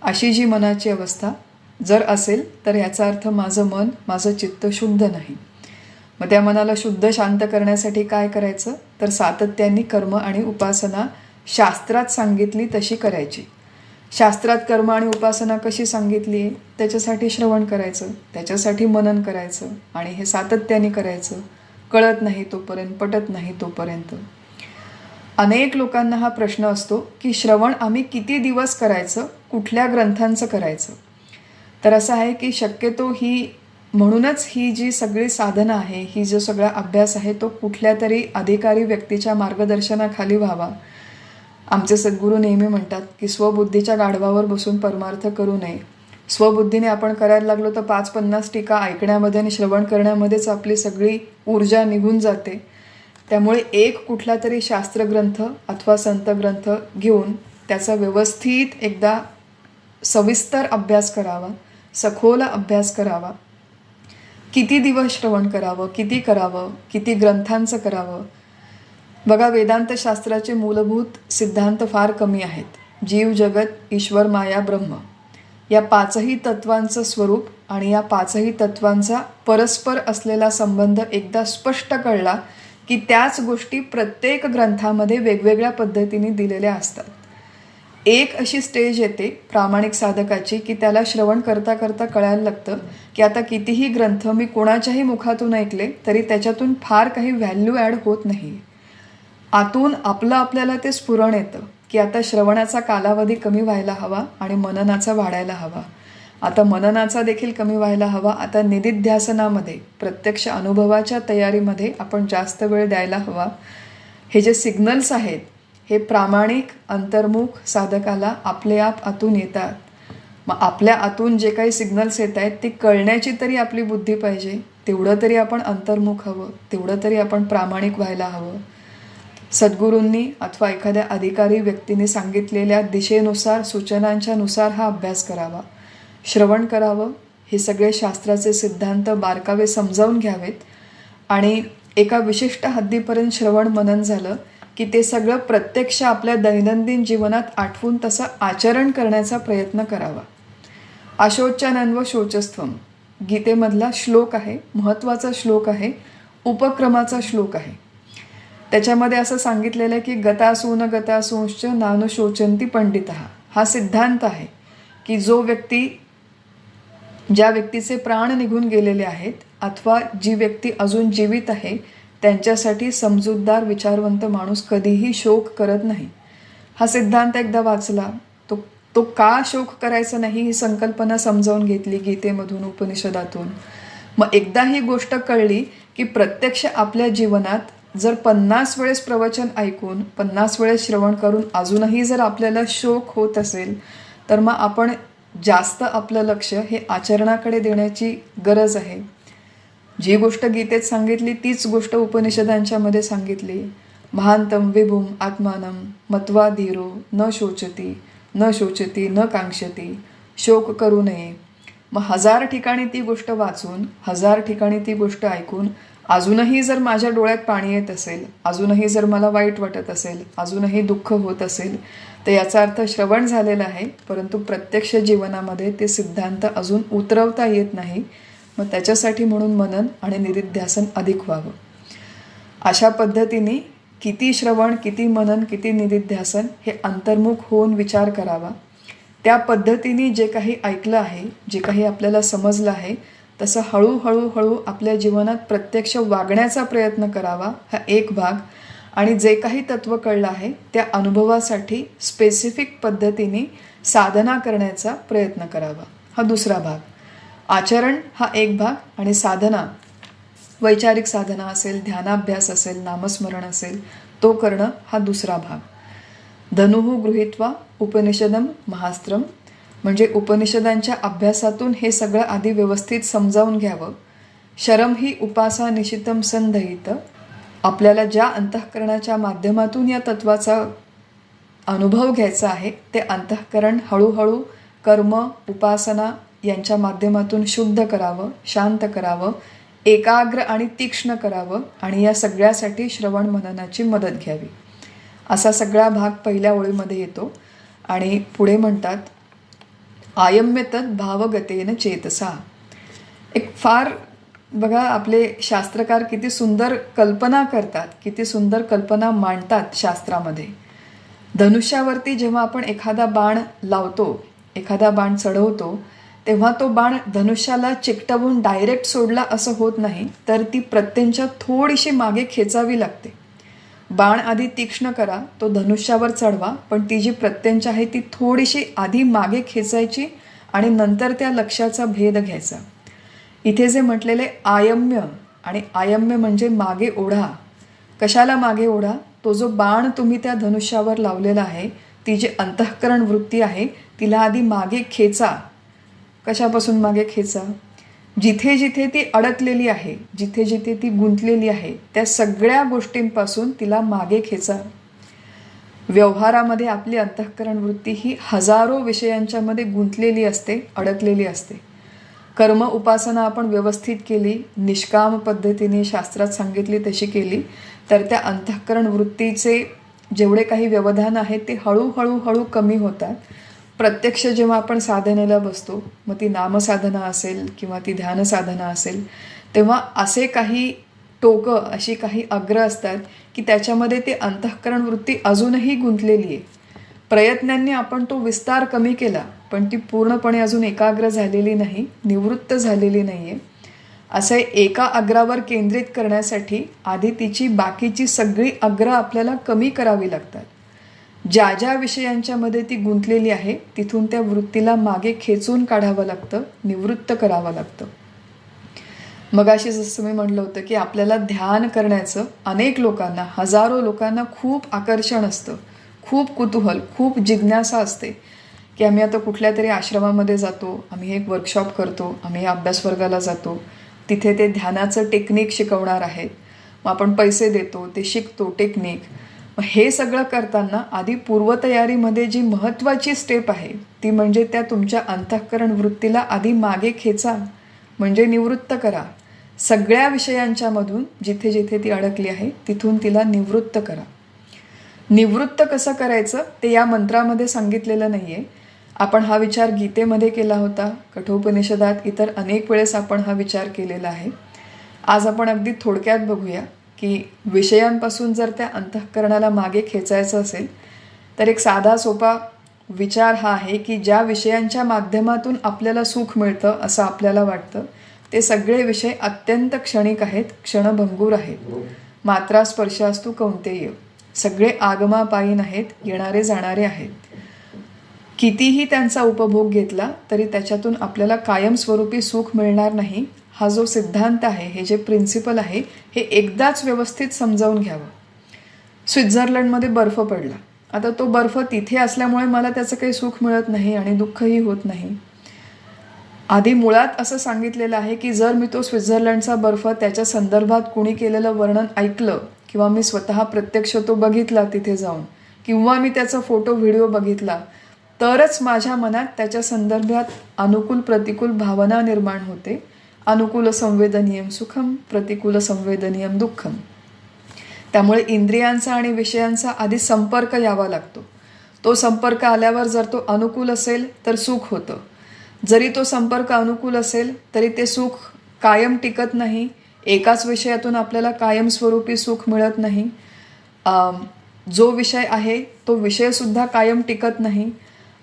अशी जी मनाची अवस्था जर असेल तर याचा अर्थ माझं मन, माझं चित्त शुद्ध नाही. मग त्या मनाला शुद्ध शांत करण्यासाठी काय करायचं तर सातत्याने कर्म आणि उपासना शास्त्रात सांगितली तशी करायची. शास्त्रात कर्म आणि उपासना कशी सांगितली आहे त्याच्यासाठी श्रवण करायचं, त्याच्यासाठी मनन करायचं, आणि हे सातत्याने करायचं, कळत नाही तोपर्यंत, पटत नाही तोपर्यंत. अनेक लोकांना हा प्रश्न असतो की श्रवण आम्ही किती दिवस करायचं, कुठल्या ग्रंथांचं करायचं. तर असं आहे की शक्यतो म्हणूनच ही जी सगळी साधना आहे, ही जो सगळा अभ्यास आहे तो कुठल्या तरी अधिकारी व्यक्तीच्या मार्गदर्शनाखाली व्हावा. आमचे सद्गुरू नेहमी म्हणतात की स्वबुद्धीच्या गाढवावर बसून परमार्थ करू नये. स्वबुद्धीने आपण करायला लागलो तर 5-50 टीका ऐकण्यामध्ये आणि श्रवण करण्यामध्येच आपली सगळी ऊर्जा निघून जाते. त्यामुळे एक कुठला तरी शास्त्रग्रंथ अथवा संत ग्रंथ घेऊन त्याचा व्यवस्थित एकदा सविस्तर अभ्यास करावा, सखोल अभ्यास करावा. किती दिवस श्रवण करावं, किती करावं, किती ग्रंथांचं करावं. बघा, वेदांत शास्त्राचे मूलभूत सिद्धांत फार कमी आहेत. जीव, जगत, ईश्वर, माया, ब्रह्म या 5ही तत्वांचं स्वरूप आणि या 5ही तत्वांचा परस्पर असलेला संबंध एकदा स्पष्ट कळला की त्याच गोष्टी प्रत्येक ग्रंथामध्ये वेगवेगळ्या पद्धतीने दिलेल्या असतात. एक अशी स्टेज येते प्रामाणिक साधकाची की त्याला श्रवण करता करता कळायला लागतं की आता कितीही ग्रंथ मी कोणाच्याही मुखातून ऐकले तरी त्याच्यातून फार काही व्हॅल्यू ॲड होत नाही. आतून आपल्याला ते स्फुरण येतं की आता श्रवणाचा कालावधी कमी व्हायला हवा आणि मननाचा वाढायला हवा. आता मननाचा देखील कमी व्हायला हवा. आता निदिध्यासनामध्ये प्रत्यक्ष अनुभवाच्या तयारीमध्ये आपण जास्त वेळ द्यायला हवा. हे जे सिग्नल्स आहेत हे प्रामाणिक अंतर्मुख साधकाला आपले आप आतून येतात. मग आपल्या आतून जे काही सिग्नल्स येत आहेत ते कळण्याची तरी आपली बुद्धी पाहिजे. तेवढं तरी आपण अंतर्मुख हवं, तेवढं तरी आपण प्रामाणिक व्हायला हवं. सद्गुरूंनी अथवा एखाद्या अधिकारी व्यक्तीने सांगितलेल्या दिशेनुसार सूचनांच्या नुसार हा अभ्यास करावा, श्रवण करावं. हे सगळे शास्त्राचे सिद्धांत बारकावे समजावून घ्यावेत आणि एका विशिष्ट हद्दीपर्यंत श्रवण मनन झालं की ते सगळं प्रत्यक्ष आपल्या दैनंदिन जीवनात आठवून तसं आचरण करण्याचा प्रयत्न करावा. अशोचनन्व शोचस्त्वम गीतेमधला श्लोक आहे, महत्त्वाचा श्लोक आहे, उपक्रमाचा श्लोक आहे. त्याच्यामध्ये असं सांगितलेलं आहे की गतासूंश्च नानुशोचन्ति पंडितः. हा सिद्धांत आहे की ज्या व्यक्तीचे प्राण निघून गेलेले आहेत अथवा जी व्यक्ती अजून जीवित आहे त्यांच्यासाठी समजूतदार विचारवंत माणूस कधीही शोक करत नाही. हा सिद्धांत एकदा वाचला तो का शोक करायचा नाही ही संकल्पना समजावून घेतली गीतेमधून, उपनिषदातून. मग एकदा ही गोष्ट कळली की प्रत्यक्ष आपल्या जीवनात जर 50 वेळेस प्रवचन ऐकून 50 वेळेस श्रवण करून अजूनही जर आपल्याला शोक होत असेल तर मग आपण जास्त आपलं लक्ष हे आचरणाकडे देण्याची गरज आहे. जी गोष्ट गीतेत सांगितली तीच गोष्ट उपनिषदांच्यामध्ये सांगितली. महांतम विभुम आत्मानम मत्वा धीरो न शोचती न कांक्षती. शोक करू नये. मग 1000 ठिकाणी ती गोष्ट वाचून 1000 ठिकाणी ती गोष्ट ऐकून अजूनही जर माझ्या डोळ्यात पाणी येत असेल, अजूनही जर मला वाईट वाटत असेल, अजूनही दुःख होत असेल तर याचा अर्थ श्रवण झालेला आहे परंतु प्रत्यक्ष जीवनामध्ये ते सिद्धांत अजून उतरवता येत नाही. मग त्याच्यासाठी म्हणून मनन आणि निदिध्यासन अधिक व्हावं. अशा पद्धतीने किती श्रवण, किती मनन, किती निदिध्यासन हे अंतर्मुख होऊन विचार करावा. त्या पद्धतीने जे काही ऐकलं आहे, जे काही आपल्याला समजलं आहे तसं हळूहळू आपल्या जीवनात प्रत्यक्ष वागण्याचा प्रयत्न करावा. हा एक भाग. आणि जे काही तत्त्व कळलं आहे त्या अनुभवासाठी स्पेसिफिक पद्धतीने साधना करण्याचा प्रयत्न करावा. हा दुसरा भाग. आचरण हा एक भाग आणि साधना, वैचारिक साधना असेल, ध्यानाभ्यास असेल, नामस्मरण असेल तो करणं हा दुसरा भाग. धनुः गृहीत्वा उपनिषदम महास्त्रम म्हणजे उपनिषदांच्या अभ्यासातून हे सगळं आधी व्यवस्थित समजावून घ्यावं. शरम ही उपासा निशितम संधयित. आपल्याला ज्या अंतःकरणाच्या माध्यमातून या तत्वाचा अनुभव घ्यायचा आहे ते अंतःकरण हळूहळू कर्म, उपासना यांच्या माध्यमातून शुद्ध करावं, शांत करावं, एकाग्र आणि तीक्ष्ण करावं आणि या सगळ्यासाठी श्रवण मननाची मदत घ्यावी. असा सगळा भाग पहिल्या ओळीमध्ये येतो आणि पुढे म्हणतात आयम्य तत् भावगतेन चेतसा. एक फार बघा आपले शास्त्रकार किती सुंदर कल्पना करतात, किती सुंदर कल्पना मांडतात शास्त्रामध्ये. धनुष्यावरती जेव्हा आपण एखादा बाण लावतो, एखादा बाण चढवतो तेव्हा तो बाण धनुष्याला चिकटवून डायरेक्ट सोडला असं होत नाही तर ती प्रत्यंच्या थोडीशी मागे खेचावी लागते. बाण आधी तीक्ष्ण करा, तो धनुष्यावर चढवा, पण ती जी प्रत्यंच आहे ती थोडीशी आधी मागे खेचायची आणि नंतर त्या लक्ष्याचा भेद घ्यायचा. इथे जे म्हटलेले आयम्य आणि आयम्य म्हणजे मागे ओढा. कशाला मागे ओढा? तो जो बाण तुम्ही त्या धनुष्यावर लावलेला आहे, ती जी अंतःकरण वृत्ती आहे, तिला आधी मागे खेचा. कशापासून मागे खेचा? जिथे जिथे ती अडकलेली आहे, जिथे जिथे ती गुंतलेली आहे, त्या सगळ्या गोष्टींपासून तिला मागे खेचा. व्यवहारामध्ये आपली अंतःकरण वृत्ती ही हजारो विषयांच्या मध्ये गुंतलेली असते, अडकलेली असते. कर्म उपासना आपण व्यवस्थित केली, निष्काम पद्धतीने शास्त्रात सांगितली तशी केली, तर त्या अंतःकरण वृत्तीचे जेवढे काही व्यवधान आहेत ते हळूहळू कमी होतात. प्रत्यक्ष जेव्हा आपण साधनेला बसतो, मग ती नामसाधना असेल किंवा ती ध्यानसाधना असेल, तेव्हा असे काही टोकं, अशी काही अग्र असतात की त्याच्यामध्ये ती अंतःकरण वृत्ती अजूनही गुंतलेली आहे. प्रयत्नांनी आपण तो विस्तार कमी केला, पण ती पूर्णपणे अजून एकाग्र झालेली नाही, निवृत्त झालेली नाही आहे. असे एका अग्रावर केंद्रित करण्यासाठी आधी तिची बाकीची सगळी अग्र आपल्याला कमी करावी लागतात. ज्या ज्या विषयांच्या मध्ये ती गुंतलेली आहे, तिथून त्या वृत्तीला मागे खेचून काढावं लागतं, निवृत्त करावं लागतं. मगाशी जसं मी म्हटलं होतं की आपल्याला ध्यान करण्याचं अनेक लोकांना, हजारो लोकांना खूप आकर्षण असतं, खूप कुतूहल, खूप जिज्ञासा असते की आम्ही आता कुठल्या तरी आश्रमामध्ये जातो, आम्ही एक वर्कशॉप करतो, आम्ही अभ्यास वर्गाला जातो, तिथे ते ध्यानाचं टेक्निक शिकवणार आहेत, मग आपण पैसे देतो, ते शिकतो टेक्निक. मग हे सगळं करताना आधी पूर्वतयारीमध्ये जी महत्त्वाची स्टेप आहे ती म्हणजे त्या तुमच्या अंतःकरण वृत्तीला आधी मागे खेचा, म्हणजे निवृत्त करा. सगळ्या विषयांच्या मधून जिथे जिथे ती अडकली आहे तिथून तिला निवृत्त करा. निवृत्त कसं करायचं ते या मंत्रामध्ये सांगितलेलं नाही आहे. आपण हा विचार गीतेमध्ये केला होता, कठोपनिषदात इतर अनेक वेळेस आपण हा विचार केलेला आहे. आज आपण अगदी थोडक्यात बघूया की विषयांपासून जर त्या अंतःकरणाला मागे खेचायचं असेल तर एक साधा सोपा विचार हा आहे की ज्या विषयांच्या माध्यमातून आपल्याला सुख मिळतं असं आपल्याला वाटतं, ते सगळे विषय अत्यंत क्षणिक आहेत, क्षणभंगूर आहेत. मात्रा स्पर्शास्तु कौंतेय, सगळे आगमापायीन आहेत, येणारे जाणारे आहेत. कितीही त्यांचा उपभोग घेतला तरी त्याच्यातून आपल्याला कायमस्वरूपी सुख मिळणार नाही. हा जो सिद्धांत आहे, हे जे प्रिन्सिपल आहे, हे एकदाच व्यवस्थित समजावून घ्यावं. स्वित्झर्लंडमध्ये बर्फ पडला, आता तो बर्फ तिथे असल्यामुळे मला त्याचं काही सुख मिळत नाही आणि दुःखही होत नाही. आधी मुळात असं सांगितलेलं आहे की जर मी तो स्वित्झर्लंडचा बर्फ त्याच्या संदर्भात कुणी केलेलं वर्णन ऐकलं किंवा मी स्वतः प्रत्यक्ष तो बघितला तिथे जाऊन, किंवा मी त्याचा फोटो व्हिडिओ बघितला, तरच माझ्या मनात त्याच्या संदर्भात अनुकूल प्रतिकूल भावना निर्माण होते. अनुकूल संवेदनीयम सुखम, प्रतिकूल संवेदनीयम दुःखम. त्यामुळे इंद्रियांचा आणि विषयांचा आधी संपर्क यावा लागतो. तो संपर्क आल्यावर जर तो अनुकूल असेल तर सुख होतं. जरी तो संपर्क अनुकूल असेल तरी ते सुख कायम टिकत नाही. एकाच विषयातून आपल्याला कायमस्वरूपी सुख मिळत नाही. जो विषय आहे तो विषयसुद्धा कायम टिकत नाही.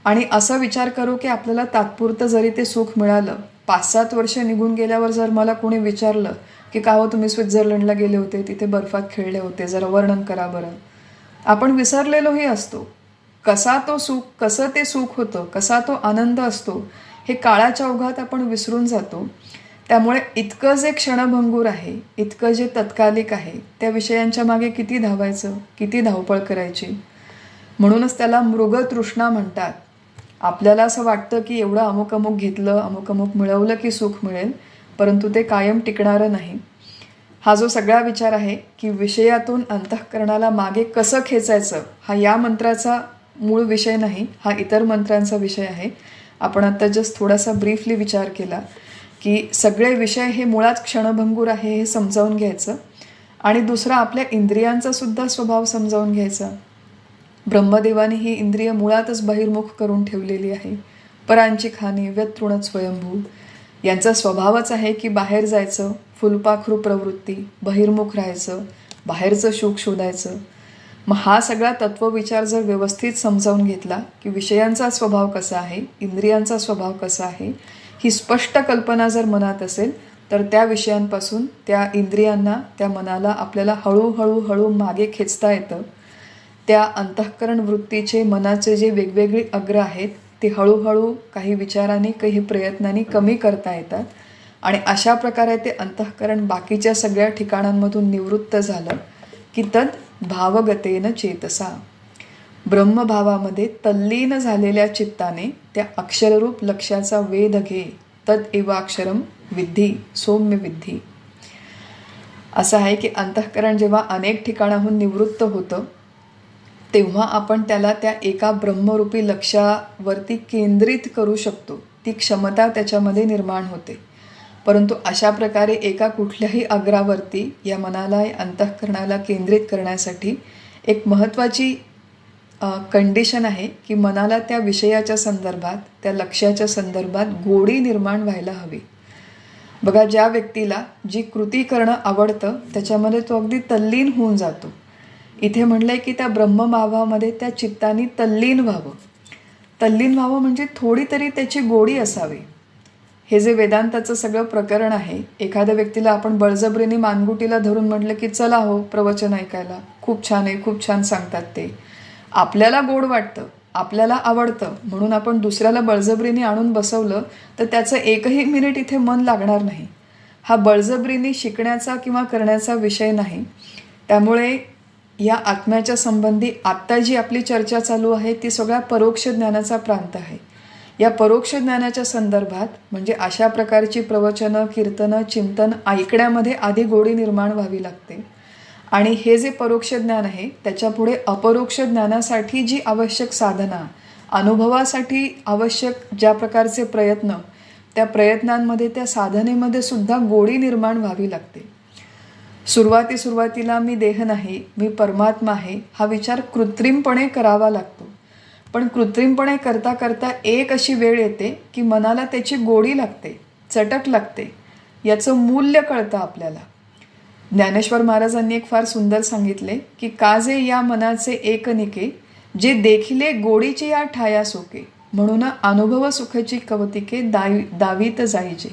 आणि असा विचार करू की आपल्याला तात्पुरतं जरी ते सुख मिळालं, 5-7 वर्ष निघून गेल्यावर जर मला कोणी विचारलं की का हो तुम्ही स्वित्झर्लंडला गेले होते, तिथे बर्फात खेळले होते, जरा वर्णन करा बरं, आपण विसरलेलोही असतो. कसं ते सुख होतं, कसा तो आनंद असतो, हे काळाच्या ओघात आपण विसरून जातो. त्यामुळे इतकं जे क्षणभंगूर आहे, इतकं जे तत्कालिक आहे, त्या विषयांच्या मागे किती धावायचं, किती धावपळ करायची. म्हणूनच त्याला मृगतृष्णा म्हणतात. आपल्याला असं वाटतं की एवढं अमुक अमुक घेतलं, अमुक अमुक मिळवलं की सुख मिळेल, परंतु ते कायम टिकणारं नाही. हा जो सगळा विचार आहे की विषयातून अंतःकरणाला मागे कसं खेचायचं, हा या मंत्राचा मूळ विषय नाही, हा इतर मंत्रांचा विषय आहे. आपण आता जस्ट थोडासा ब्रीफली विचार केला की सगळे विषय हे मुळात क्षणभंगूर आहे हे समजावून घ्यायचं. आणि दुसरा आपल्या इंद्रियांचा सुद्धा स्वभाव समजावून घ्यायचा. ब्रह्मदेवाने ही इंद्रिय मुळातच बहिर्मुख करून ठेवलेली आहे. परांची खाणी व्यतृणत स्वयंभू, यांचा स्वभावच आहे की बाहेर जायचं, फुलपाखरू प्रवृत्ती, बहिर्मुख राहायचं, बाहेरचं सुख शोधायचं. मग हा सगळा तत्वविचार जर व्यवस्थित समजावून घेतला की विषयांचा स्वभाव कसा आहे, इंद्रियांचा स्वभाव कसा आहे, ही स्पष्ट कल्पना जर मनात असेल तर त्या विषयांपासून त्या इंद्रियांना, त्या मनाला आपल्याला हळूहळू मागे खेचता येतं. त्या अंतःकरण वृत्तीचे, मनाचे जे वेगवेगळे अग्र आहेत ते हळूहळू काही विचारांनी, काही प्रयत्नांनी कमी करता येतात. आणि अशा प्रकारे ते अंतःकरण बाकीच्या सगळ्या ठिकाणांमधून निवृत्त झालं की तद भावगतेन चेतसा, ब्रह्मभावामध्ये तल्लीन झालेल्या चित्ताने त्या अक्षररूप लक्ष्याचा वेध घे. तद एवाक्षरम विद्धी सौम्य विद्धी. असं आहे की अंतःकरण जेव्हा अनेक ठिकाणाहून निवृत्त होतं तेव्हा आपण त्याला त्या एका ब्रह्मरूपी लक्ष्यावरती केंद्रित करू शकतो. ती क्षमता त्याच्यामध्ये निर्माण होते. परंतु अशा प्रकारे एका कुठल्याही अग्रावरती या मनाला, अंतःकरणाला केंद्रित करण्यासाठी एक महत्त्वाची कंडिशन आहे की मनाला त्या विषयाच्या संदर्भात, त्या लक्ष्याच्या संदर्भात गोडी निर्माण व्हायला हवी. बघा, ज्या व्यक्तीला जी कृती करणं आवडतं त्याच्यामध्ये तो अगदी तल्लीन होऊन जातो. इथे म्हणलंय की त्या ब्रह्मभावामध्ये त्या चित्तानी तल्लीन व्हावं. तल्लीन व्हावं म्हणजे थोडी तरी त्याची गोडी असावी. हे जे वेदांताचं सगळं प्रकरण आहे, एखाद्या व्यक्तीला आपण बळजबरीने मानगुटीला धरून म्हटलं की चला हो प्रवचन ऐकायला, खूप छान आहे, खूप छान सांगतात ते, आपल्याला गोड वाटतं, आपल्याला आवडतं म्हणून आपण दुसऱ्याला बळजबरीने आणून बसवलं तर त्याचं एकही मिनिट इथे मन लागणार नाही. हा बळजबरीने शिकण्याचा किंवा करण्याचा विषय नाही. त्यामुळे या आत्म्याच्या संबंधी आत्ता जी आपली चर्चा चालू आहे ती सगळ्या परोक्ष ज्ञानाचा प्रांत आहे. या परोक्ष ज्ञानाच्या संदर्भात म्हणजे अशा प्रकारची प्रवचनं, कीर्तनं, चिंतन ऐकण्यामध्ये आधी गोडी निर्माण व्हावी लागते. आणि हे जे परोक्ष ज्ञान आहे त्याच्यापुढे अपरोक्ष ज्ञानासाठी जी आवश्यक साधना, अनुभवासाठी आवश्यक ज्या प्रकारचे प्रयत्न, त्या प्रयत्नांमध्ये, त्या साधनेमध्ये सुद्धा गोडी निर्माण व्हावी लागते. सुरुवातीला मी देह नाही, मी परमात्मा आहे हा विचार कृत्रिमपणे करावा लागतो. पण कृत्रिमपणे करता करता एक अशी वेळ येते की मनाला त्याची गोडी लागते, चटक लागते, याचं मूल्य कळतं आपल्याला. ज्ञानेश्वर महाराजांनी एक फार सुंदर सांगितले की काजे या मनाचे एकनिके, जे देखिले गोडीचे या ठाया सोके, म्हणून अनुभव सुखाची कवतिके दावीत जाईजे.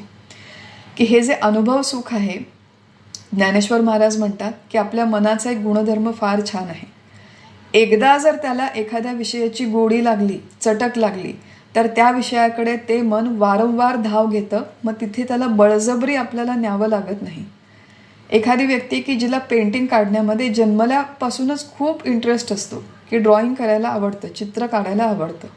की हे जे अनुभव सुख आहे, ज्ञानेश्वर महाराज म्हणतात की आपल्या मनाचा एक गुणधर्म फार छान आहे. एकदा जर त्याला एखाद्या विषयाची गोडी लागली, चटक लागली, तर त्या विषयाकडे ते मन वारंवार धाव घेतं. मग तिथे त्याला बळजबरी आपल्याला न्यावं लागत नाही. एखादी व्यक्ती की जिला पेंटिंग काढण्यामध्ये जन्मल्यापासूनच खूप इंटरेस्ट असतो, की ड्रॉइंग करायला आवडतं, चित्र काढायला आवडतं,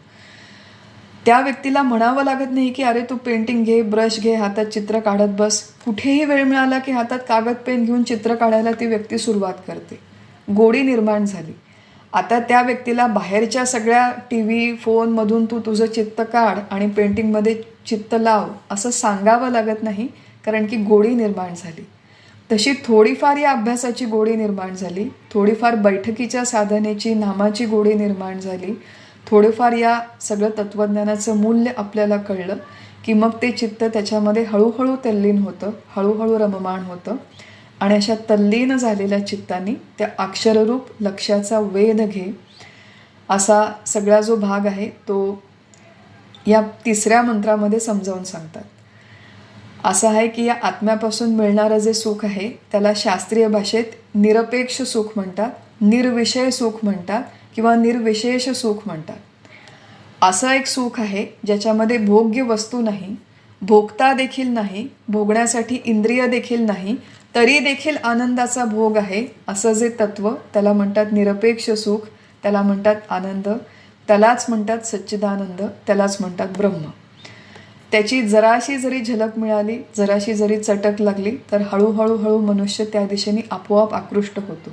त्या व्यक्तीला म्हणावं लागत नाही की अरे तू पेंटिंग घे, ब्रश घे, हातात चित्र काढत बस. कुठेही वेळ मिळाला की हातात कागद पेन घेऊन चित्र काढायला ती व्यक्ती सुरुवात करते. गोडी निर्माण झाली. आता त्या व्यक्तीला बाहेरच्या सगळ्या TV, फोनमधून तू तुझं चित्त काढ आणि पेंटिंगमध्ये चित्त लाव असं सांगावं लागत नाही, कारण की गोडी निर्माण झाली. तशी थोडीफार या अभ्यासाची गोडी निर्माण झाली, थोडीफार बैठकीच्या साधनेची, नामाची गोडी निर्माण झाली, थोडेफार या सगळं तत्त्वज्ञानाचं मूल्य आपल्याला कळलं की मग ते चित्त त्याच्यामध्ये हळूहळू तल्लीन होतं, हळूहळू रममाण होतं. आणि अशा तल्लीन झालेल्या चित्तांनी त्या अक्षररूप लक्ष्याचा वेध घे, असा सगळा जो भाग आहे तो या तिसऱ्या मंत्रामध्ये समजावून सांगतात. असं आहे की या आत्म्यापासून मिळणारं जे सुख आहे त्याला शास्त्रीय भाषेत निरपेक्ष सुख म्हणतात, निर्विषय सुख म्हणतात किंवा निर्विशेष सुख म्हणतात. असं एक सुख आहे ज्याच्यामध्ये भोग्य वस्तू नाही, भोगता देखील नाही, भोगण्यासाठी इंद्रिय देखील नाही, तरी देखील आनंदाचा भोग आहे. असं जे तत्व त्याला म्हणतात निरपेक्ष सुख, त्याला म्हणतात आनंद, त्यालाच म्हणतात सच्चिदानंद, त्यालाच म्हणतात ब्रह्म. त्याची जराशी जरी झलक मिळाली, जराशी जरी चटक लागली तर हळूहळू मनुष्य त्या दिशेने आपोआप आकृष्ट होतो.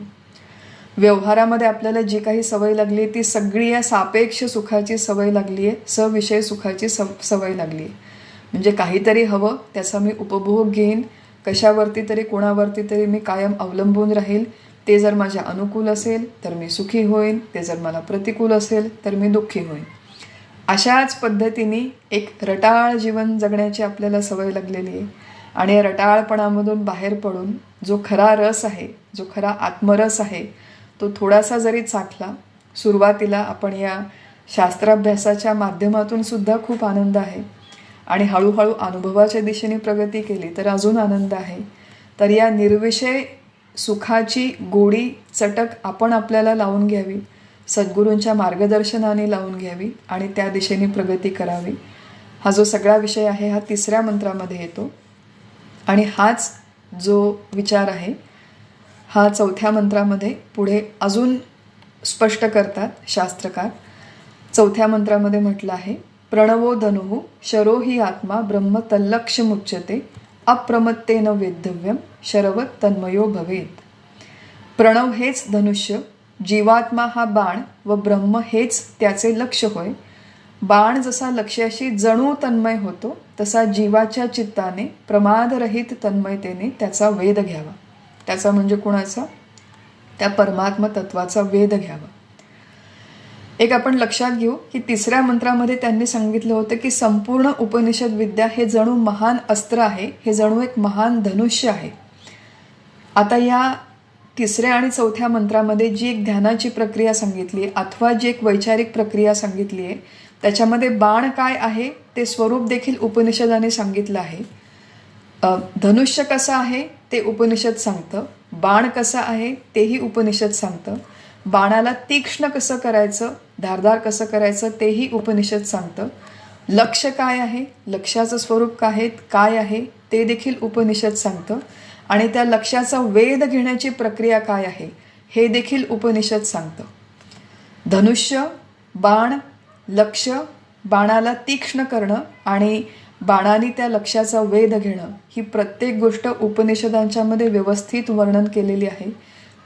व्यवहारामध्ये आपल्याला जी काही सवय लागली ती सगळी या सापेक्ष सुखाची सवय लागली आहे, सविषय सुखाची सवय लागली आहे. म्हणजे काहीतरी हवं, त्याचा मी उपभोग घेईन, कशावरती तरी कोणावरती तरी मी कायम अवलंबून राहील. ते जर माझ्या अनुकूल असेल तर मी सुखी होईन, ते जर मला प्रतिकूल असेल तर मी दुःखी होईन. अशाच पद्धतीने एक रटाळ जीवन जगण्याची आपल्याला सवय लागलेली आहे. आणि या रटाळपणामधून बाहेर पडून जो खरा रस आहे, जो खरा आत्मरस आहे, तो थोडासा जरी चाखला, सुरुवातीला आपण या शास्त्राभ्यासाच्या माध्यमातून सुद्धा खूप आनंद आहे आणि हळूहळू अनुभवाच्या दिशेने प्रगती केली तर अजून आनंद आहे. तर या निर्विषय सुखाची गोडी चटक आपण आपल्याला लावून घ्यावी, सद्गुरूंच्या मार्गदर्शनाने लावून घ्यावी आणि त्या दिशेने प्रगती करावी. हा जो सगळा विषय आहे हा तिसऱ्या मंत्रामध्ये येतो. आणि हाच जो विचार आहे हा चौथ्या मंत्रामध्ये पुढे अजून स्पष्ट करतात शास्त्रकार. चौथ्या मंत्रामध्ये म्हटलं आहे, प्रणवो धनुः शरो हि आत्मा ब्रह्म तल्लक्ष्यमुच्यते अप्रमत्तेन वेद्धव्यम शरवत तन्मयो भवेत. प्रणव हेच धनुष्य, जीवात्मा हा बाण व ब्रह्म हेच त्याचे लक्ष होय. बाण जसा लक्ष्याशी जणू तन्मय होतो तसा जीवाच्या चित्ताने प्रमादरहित तन्मयतेने त्याचा वेध घ्यावा. त्याचा म्हणजे कुणाचा? त्या परमात्मा तत्वाचा वेध घ्यावा. एक आपण लक्षात घेऊ की तिसऱ्या मंत्रामध्ये त्यांनी सांगितलं होतं की संपूर्ण उपनिषद विद्या हे जणू महान अस्त्र आहे, हे जणू एक महान धनुष्य आहे. आता या तिसऱ्या आणि चौथ्या मंत्रामध्ये जी एक ध्यानाची प्रक्रिया सांगितली आहे अथवा जी एक वैचारिक प्रक्रिया सांगितली आहे त्याच्यामध्ये बाण काय आहे ते स्वरूप देखील उपनिषदाने सांगितलं आहे. धनुष्य कसं आहे ते उपनिषद सांगतं, बाण कसं आहे तेही उपनिषद सांगतं, बाणाला तीक्ष्ण कसं करायचं, धारदार कसं करायचं तेही उपनिषद सांगतं, लक्ष काय आहे, लक्ष्याचं स्वरूप काय आहे ते देखील उपनिषद सांगतं, आणि त्या लक्ष्याचा वेध घेण्याची प्रक्रिया काय आहे हे देखील उपनिषद सांगतं. धनुष्य, बाण, लक्ष, बाणाला तीक्ष्ण करणं आणि बाणाने त्या लक्ष्याचा वेध घेणं ही प्रत्येक गोष्ट उपनिषदांच्यामध्ये व्यवस्थित वर्णन केलेली आहे.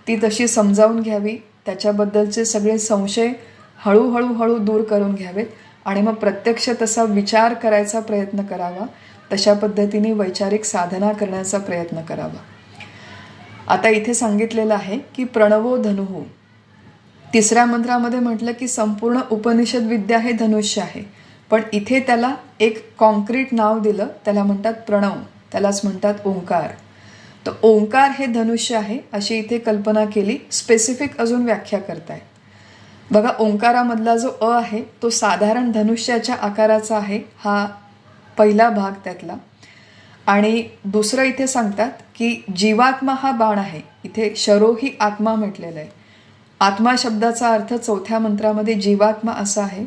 ती तशी समजावून घ्यावी, त्याच्याबद्दलचे सगळे संशय हळूहळू दूर करून घ्यावेत आणि मग प्रत्यक्ष तसा विचार करायचा प्रयत्न करावा, तशा पद्धतीने वैचारिक साधना करण्याचा प्रयत्न करावा. आता इथे सांगितलेलं आहे की प्रणवो धनुः. तिसऱ्या मंत्रामध्ये म्हटलं की संपूर्ण उपनिषद विद्या हे धनुष्य आहे, पण इथे त्याला एक कॉन्क्रीट नाव दिलं, त्याला म्हणतात प्रणव, त्यालाच म्हणतात ओंकार. तर ओंकार हे धनुष्य आहे अशी इथे कल्पना केली, स्पेसिफिक अजून व्याख्या करतायत. बघा, ओंकारामधला जो अ आहे तो साधारण धनुष्याच्या आकाराचा आहे, हा पहिला भाग त्यातला. आणि दुसरं इथे सांगतात की जीवात्मा हा बाण आहे. इथे शरो ही आत्मा म्हटलेलं आहे. आत्मा शब्दाचा अर्थ चौथ्या मंत्रामध्ये जीवात्मा असा आहे.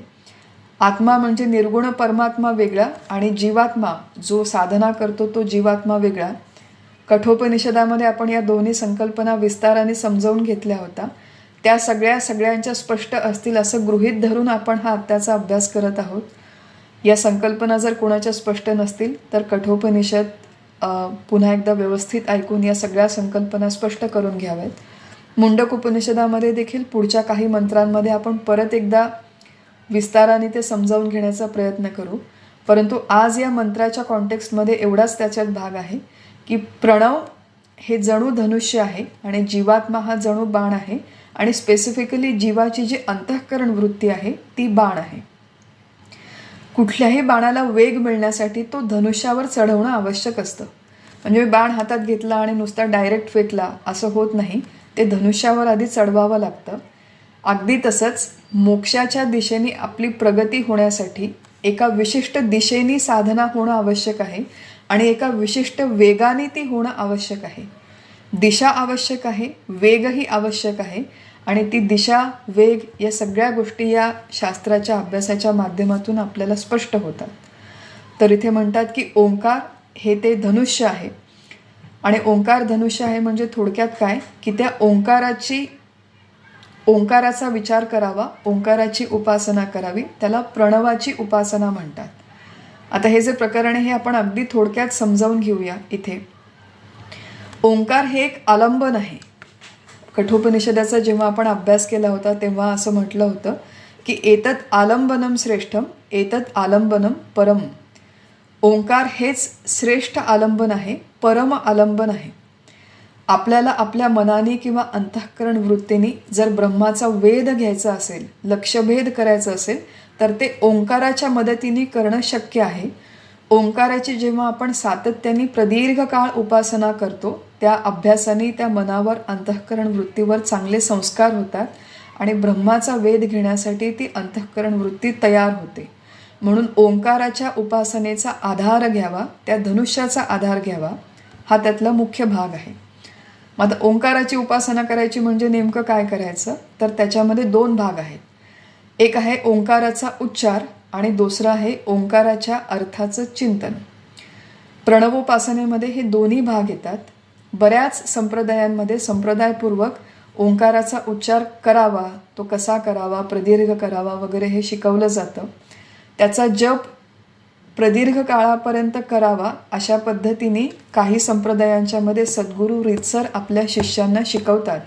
आत्मा म्हणजे निर्गुण परमात्मा वेगळा आणि जीवात्मा जो साधना करतो तो जीवात्मा वेगळा. कठोपनिषदामध्ये आपण या दोन्ही संकल्पना विस्ताराने समजावून घेतल्या होत्या. त्या सगळ्यांच्या स्पष्ट असतील असं गृहीत धरून आपण हा आत्ताचा अभ्यास करत आहोत. या संकल्पना जर कोणाच्या स्पष्ट नसतील तर कठोपनिषद पुन्हा एकदा व्यवस्थित ऐकून या सगळ्या संकल्पना स्पष्ट करून घ्याव्यात. मुंडक उपनिषदामध्ये देखील पुढच्या काही मंत्रांमध्ये आपण परत एकदा विस्ताराने ते समजावून घेण्याचा प्रयत्न करू. परंतु आज या मंत्राच्या कॉन्टेक्स्टमध्ये एवढाच त्याच्यात भाग आहे की प्रणव हे जणू धनुष्य आहे आणि जीवात्मा हा जणू बाण आहे आणि स्पेसिफिकली जीवाची जी अंतःकरण वृत्ती आहे ती बाण आहे. कुठल्याही बाणाला वेग मिळण्यासाठी तो धनुष्यावर चढवणं आवश्यक असतं. म्हणजे बाण हातात घेतला आणि नुसता डायरेक्ट फेकला असं होत नाही, ते धनुष्यावर आधी चढवावं लागतं. अगदी तसंच मोक्षाच्या दिशेने आपली प्रगती होण्यासाठी एका विशिष्ट दिशेने साधना होणं आवश्यक आहे आणि एका विशिष्ट वेगाने ती होणं आवश्यक आहे. दिशा आवश्यक आहे, वेगही आवश्यक आहे आणि ती दिशा, वेग या सगळ्या गोष्टी या शास्त्राच्या अभ्यासाच्या माध्यमातून आपल्याला स्पष्ट होतात. तर इथे म्हणतात की ओंकार हे ते धनुष्य आहे आणि ओंकार धनुष्य आहे म्हणजे थोडक्यात काय की त्या ओंकाराचा विचार करावा, ओंकाराची उपासना करावी, त्याला प्रणवाची उपासना म्हणतात. आता हे जे प्रकरण आहे हे आपण अगदी थोडक्यात समजावून घेऊया. इथे ओंकार हे एक आलंबन आहे. कठोपनिषदाचा जेव्हा आपण अभ्यास केला होता तेव्हा असं म्हटलं होतं की एतत् आलंबनम श्रेष्ठम एतत् आलंबनम परम. ओंकार हेच श्रेष्ठ आलंबन आहे, परम आलंबन आहे. आपल्याला आपल्या मनाने किंवा अंतःकरण वृत्तीने जर ब्रह्माचा वेध घ्यायचा असेल, लक्ष्यभेद करायचं असेल तर ते ओंकाराच्या मदतीने करणं शक्य आहे. ओंकाराची जेव्हा आपण सातत्याने प्रदीर्घ काळ उपासना करतो त्या अभ्यासाने त्या मनावर, अंतःकरण वृत्तीवर चांगले संस्कार होतात आणि ब्रह्माचा वेध घेण्यासाठी ती अंतःकरण वृत्ती तयार होते. म्हणून ओंकाराच्या उपासनेचा आधार घ्यावा, त्या धनुष्याचा आधार घ्यावा, हा त्यातला मुख्य भाग आहे. मग आता ओंकाराची उपासना करायची म्हणजे नेमकं काय करायचं तर त्याच्यामध्ये दोन भाग आहेत. एक आहे ओंकाराचा उच्चार आणि दुसरं आहे ओंकाराच्या अर्थाचं चिंतन. प्रणवोपासनेमध्ये हे दोन्ही भाग येतात. बऱ्याच संप्रदायांमध्ये संप्रदायपूर्वक ओंकाराचा उच्चार करावा, तो कसा करावा, प्रदीर्घ करावा वगैरे हे शिकवलं जातं. त्याचा जप प्रदीर्घ काळापर्यंत करावा अशा पद्धतीने काही संप्रदायांच्यामध्ये सद्गुरू रीतसर आपल्या शिष्यांना शिकवतात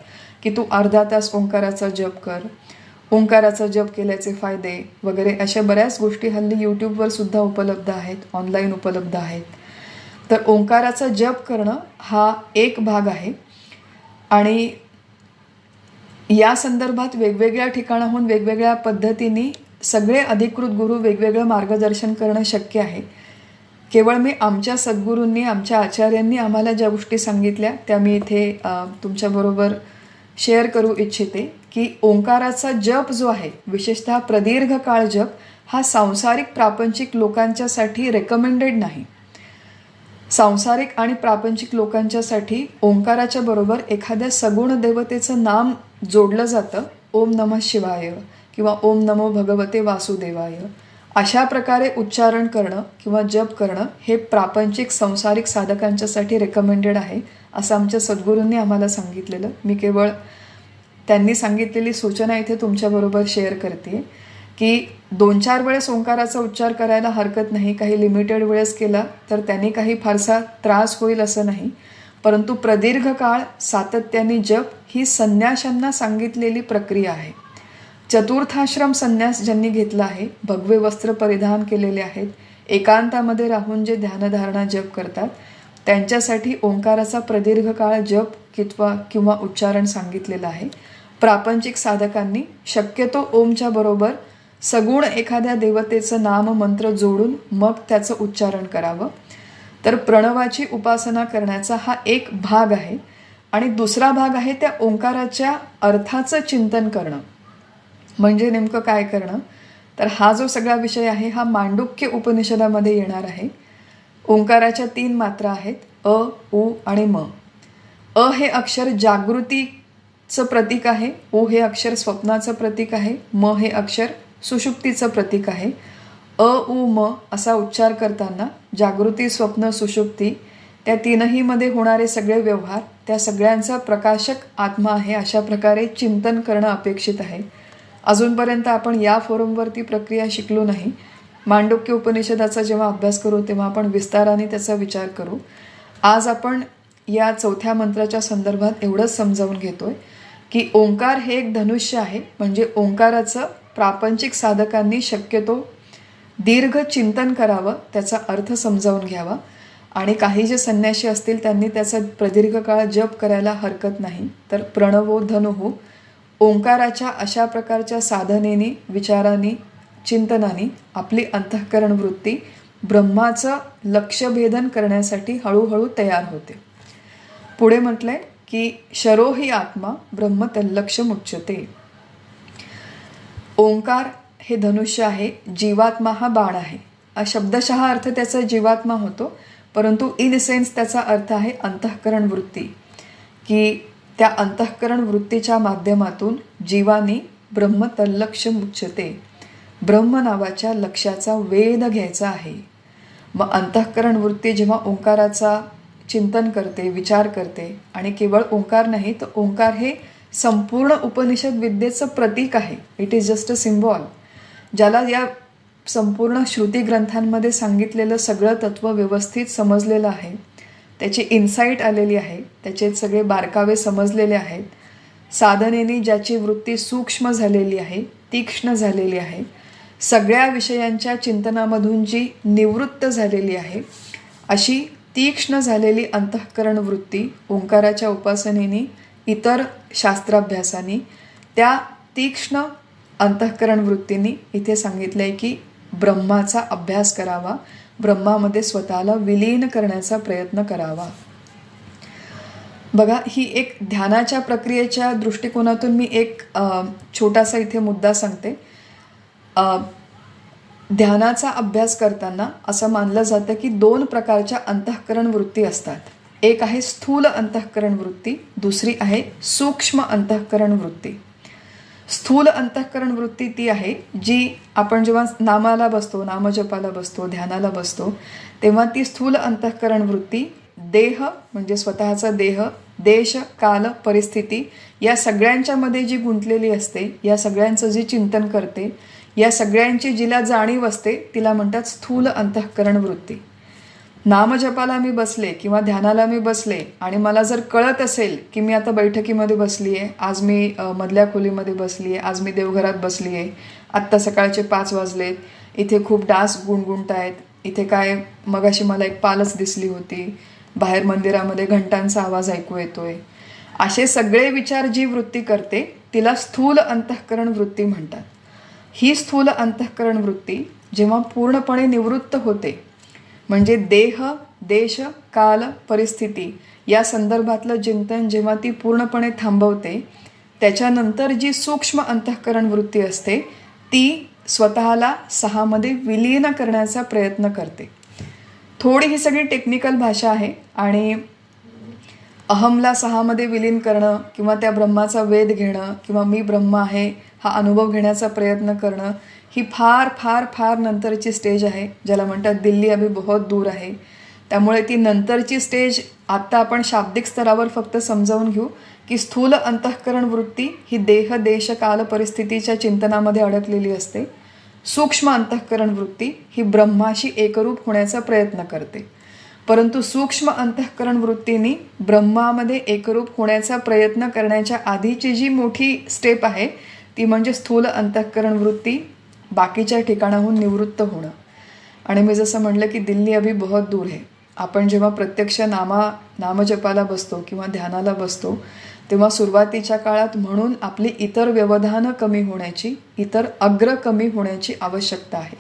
की तू अर्धा तास ओंकाराचा जप कर, ओंकाराचा जप केल्याचे फायदे वगैरे अशा बऱ्याच गोष्टी हल्ली यूट्यूबवर सुद्धा उपलब्ध आहेत, ऑनलाईन उपलब्ध आहेत. तर ओंकाराचा जप करणं हा एक भाग आहे आणि या संदर्भात वेगवेगळ्या ठिकाणाहून वेगवेगळ्या पद्धतीने सगळे अधिकृत गुरु वेगवेगळं मार्गदर्शन करणं शक्य आहे. केवळ मी आमच्या सद्गुरूंनी, आमच्या आचार्यांनी आम्हाला ज्या गोष्टी सांगितल्या त्या मी इथे तुमच्याबरोबर शेअर करू इच्छिते की ओंकाराचा जप जो आहे, विशेषतः प्रदीर्घ काळ जप, हा सांसारिक प्रापंचिक लोकांच्यासाठी रेकमेंडेड नाही. सांसारिक आणि प्रापंचिक लोकांच्यासाठी ओंकाराच्या बरोबर एखाद्या सगुण देवतेचं नाम जोडलं जातं, ओम नमः शिवाय किंवा ओम नमो भगवते वासुदेवाय. अशा प्रकारे उच्चारण करणं किंवा जप करणं हे प्रापंचिक संसारिक साधकांच्यासाठी रेकमेंडेड आहे असं आमच्या सद्गुरूंनी आम्हाला सांगितलेलं. मी केवळ त्यांनी सांगितलेली सूचना इथे तुमच्याबरोबर शेअर करते की 2-4 वेळेस ओंकाराचा उच्चार करायला हरकत नाही. काही लिमिटेड वेळेस केला तर त्यांनी काही फारसा त्रास होईल असं नाही, परंतु प्रदीर्घ काळ सातत्याने जप ही संन्याशांना सांगितलेली प्रक्रिया आहे. चतुर्थाश्रम संन्यास ज्यांनी घेतला आहे, भगवे वस्त्र परिधान केलेले आहेत, एकांतामध्ये राहून जे ध्यानधारणा जप करतात, त्यांच्यासाठी ओंकाराचा प्रदीर्घ काळ जप किंवा उच्चारण सांगितलेलं आहे. प्रापंचिक साधकांनी शक्यतो ओमच्या बरोबर सगुण एखाद्या देवतेचं नाम मंत्र जोडून मग त्याचं उच्चारण करावं. तर प्रणवाची उपासना करण्याचा हा एक भाग आहे. आणि दुसरा भाग आहे त्या ओंकाराच्या अर्थाचं चिंतन करणं. म्हणजे नेमकं काय करणं, तर हा जो सगळा विषय आहे हा मांडुक्य उपनिषदामध्ये येणार आहे. ओंकाराच्या 3 मात्रा आहेत, अ, उ आणि म. अ हे अक्षर जागृतीचं प्रतीक आहे, उ हे अक्षर स्वप्नाचं प्रतीक आहे, म हे अक्षर सुषुप्तीचं प्रतीक आहे. अ, उ, म असा उच्चार करताना जागृती, स्वप्न, सुषुप्ती त्या तीनहीमध्ये होणारे सगळे व्यवहार, त्या सगळ्यांचा प्रकाशक आत्मा आहे अशा प्रकारे चिंतन करणं अपेक्षित आहे. अजूनपर्यंत आपण या फोरमवरती प्रक्रिया शिकलो नाही. मांडुक्य उपनिषदाचा जेव्हा अभ्यास करू तेव्हा आपण विस्ताराने त्याचा विचार करू. आज आपण या 4थ्या मंत्राच्या संदर्भात एवढंच समजावून घेतोय की ओंकार हे एक धनुष्य आहे. म्हणजे ओंकाराचं प्रापंचिक साधकांनी शक्यतो दीर्घ चिंतन करावं, त्याचा अर्थ समजावून घ्यावा. आणि काही जे संन्यासी असतील त्यांनी त्याचा प्रदीर्घ काळ जप करायला हरकत नाही. तर प्रणवो धनुः, ओंकाराच्या अशा प्रकारच्या साधनेने, विचारांनी, चिंतनाने आपली अंतःकरण वृत्ती ब्रह्माचं लक्ष्यभेदन करण्यासाठी हळूहळू तयार होते. पुढे म्हटलंय की शरो ही आत्मा ब्रह्म तल्लक्ष्यमुच्यते. ओंकार हे धनुष्य आहे, जीवात्मा हा बाण आहे. शब्दशः अर्थ त्याचा जीवात्मा होतो, परंतु इन सेन्स त्याचा अर्थ आहे अंतःकरण वृत्ती. की त्या अंतःकरण वृत्तीच्या माध्यमातून जीवानी ब्रह्म तल्लक्ष्यमुच्यते, ब्रह्म नावाच्या लक्ष्याचा वेध घ्यायचा आहे. मग अंतःकरण वृत्ती जेव्हा ओंकाराचा चिंतन करते, विचार करते, आणि केवळ ओंकार नाही तर ओंकार हे संपूर्ण उपनिषद विद्येचं प्रतीक आहे. It is just a symbol. ज्याला या संपूर्ण श्रुती ग्रंथांमध्ये सांगितलेलं सगळं तत्व व्यवस्थित समजलेलं आहे, त्याची इन्साईट आलेली आहे, त्याचे सगळे बारकावे समजलेले आहेत, साधनेने ज्याची वृत्ती सूक्ष्म झालेली आहे, तीक्ष्ण झालेली आहे, सगळ्या विषयांच्या चिंतनामधून जी निवृत्त झालेली आहे, अशी तीक्ष्ण झालेली अंतःकरण वृत्ती ओंकाराच्या उपासनेने, इतर शास्त्राभ्यासाने, त्या तीक्ष्ण अंतःकरण वृत्तीने इथे सांगितलं आहे की ब्रह्माचा अभ्यास करावा, ब्रह्मामध्ये स्वतःला विलीन करण्याचा प्रयत्न करावा. बघा, ही एक ध्यानाच्या प्रक्रियेच्या दृष्टिकोनातून मी एक छोटासा इथे मुद्दा सांगते. ध्यानाचा अभ्यास करताना असं मानलं जातं की 2 प्रकारच्या अंतःकरण वृत्ती असतात. एक आहे स्थूल अंतःकरण वृत्ती, दुसरी आहे सूक्ष्म अंतःकरण वृत्ती. स्थूल अंतःकरण वृत्ती ती आहे जी आपण जेव्हा नामाला बसतो, नामजपाला बसतो, ध्यानाला बसतो, तेव्हा ती स्थूल अंतःकरण वृत्ती देह म्हणजे स्वतःचा देह, देश, काल, परिस्थिती या सगळ्यांच्यामध्ये जी गुंतलेली असते, या सगळ्यांचं जे चिंतन करते, या सगळ्यांची जिला जाणीव असते तिला म्हणतात स्थूल अंतःकरण वृत्ती. नामजपाला मी बसले किंवा ध्यानाला मी बसले आणि मला जर कळत असेल की मी आता बैठकीमध्ये बसली आहे, आज मी मधल्या खोलीमध्ये बसली आहे, आज मी देवघरात बसली आहे, आत्ता सकाळचे 5 वाजलेत, इथे खूप डास गुणगुणत आहेत, इथे काय मगाशी मला एक पालच दिसली होती, बाहेर मंदिरामध्ये घंटांचा आवाज ऐकू येतोय, असे सगळे विचार जी वृत्ती करते तिला स्थूल अंतःकरण वृत्ती म्हणतात. ही स्थूल अंतःकरण वृत्ती जेव्हा पूर्णपणे निवृत्त होते, म्हणजे देह, देश, काल, परिस्थिती या संदर्भातलं चिंतन जेव्हा ती पूर्णपणे थांबवते, त्याच्यानंतर जी सूक्ष्म अंतःकरण वृत्ती असते ती स्वतःला 6 मध्ये विलीन करण्याचा प्रयत्न करते. थोडी ही सगळी टेक्निकल भाषा आहे आणि अहमला 6 मध्ये विलीन करणं किंवा त्या ब्रह्माचा वेध घेणं किंवा मी ब्रह्म आहे हा अनुभव घेण्याचा प्रयत्न करणं ही फार फार फार नंतरची स्टेज आहे, ज्याला म्हणतात दिल्ली अभी बहुत दूर आहे. त्यामुळे ती नंतरची स्टेज आत्ता आपण शाब्दिक स्तरावर फक्त समजावून घेऊ की स्थूल अंतःकरण वृत्ती ही देह, देश, काल, परिस्थितीच्या चिंतनामध्ये अडकलेली असते. सूक्ष्म अंतःकरण वृत्ती ही ब्रह्माशी एकरूप होण्याचा प्रयत्न करते. परंतु सूक्ष्म अंतःकरण वृत्तीने ब्रह्मामध्ये एकरूप होण्याचा प्रयत्न करण्याच्या आधीची जी मोठी स्टेप आहे ती म्हणजे स्थूल अंतःकरण वृत्ती बाकीच्या ठिकाणाहून निवृत्त होणं. आणि मी जसं म्हणलं की दिल्ली अभी बहुत दूर आहे. आपण जेव्हा प्रत्यक्ष नामजपाला बसतो किंवा ध्यानाला बसतो तेव्हा सुरुवातीच्या काळात म्हणून आपली इतर व्यवधानं कमी होण्याची, इतर अग्र कमी होण्याची आवश्यकता आहे.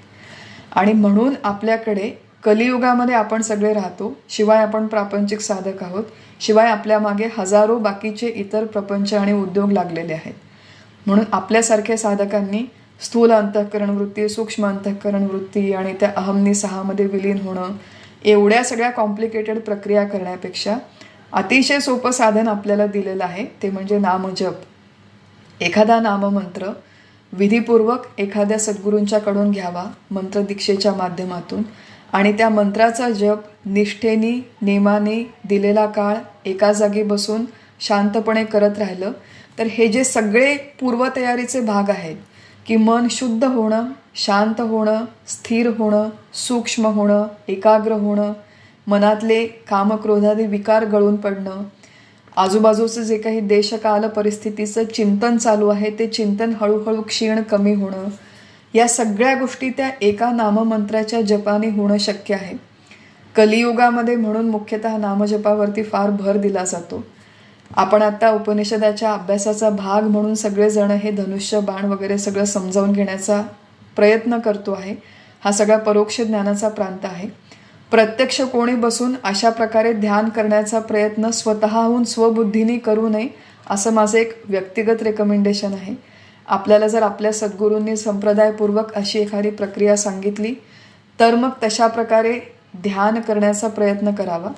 आणि म्हणून आपल्याकडे कलियुगामध्ये आपण सगळे राहतो, शिवाय आपण प्रापंचिक साधक आहोत, शिवाय आपल्या मागे हजारो बाकीचे इतर प्रपंच आणि उद्योग लागलेले आहेत. म्हणून आपल्यासारख्या साधकांनी स्थूल अंतःकरण वृत्ती, सूक्ष्म अंतःकरण वृत्ती आणि त्या अहमनी 6 मध्ये विलीन होणं एवढ्या सगळ्या कॉम्प्लिकेटेड प्रक्रिया करण्यापेक्षा अतिशय सोपं साधन आपल्याला दिलेलं आहे, ते म्हणजे नामजप. एखादा नाममंत्र विधीपूर्वक एखाद्या सद्गुरूंच्याकडून घ्यावा मंत्रदीक्षेच्या माध्यमातून आणि त्या मंत्राचा जप निष्ठेने, नेमाने, दिलेला काळ एका जागी बसून शांतपणे करत राहिलं तर हे जे सगळे पूर्वतयारीचे भाग आहेत की मन शुद्ध होणं, शांत होणं, स्थिर होणं, सूक्ष्म होणं, एकाग्र होणं, मनातले कामक्रोधादी विकार गळून पडणं, आजूबाजूचं जे काही देशकाल परिस्थितीचं चिंतन चालू आहे ते चिंतन हळूहळू क्षीण कमी होणं, या सगळ्या गोष्टी त्या एका नाममंत्राच्या जपाने होणं शक्य आहे. कलियुगामध्ये म्हणून मुख्यतः नामजपावरती फार भर दिला जातो. आपण आता उपनिषदाच्या अभ्यासाचा भाग म्हणून सगळेजण हे धनुष्य बाण वगैरे सगळं समजावून घेण्याचा प्रयत्न करतो आहे. हा सगळा परोक्ष ज्ञानाचा प्रांत आहे. प्रत्यक्ष कोणी बसून अशा प्रकारे ध्यान करण्याचा प्रयत्न स्वतःहून स्वबुद्धीने करू नये असं माझं एक व्यक्तिगत रेकमेंडेशन आहे. आपल्याला जर आपल्या सद्गुरूंनी संप्रदायपूर्वक अशी एखादी प्रक्रिया सांगितली तर मग तशा प्रकारे ध्यान करण्याचा प्रयत्न करावा.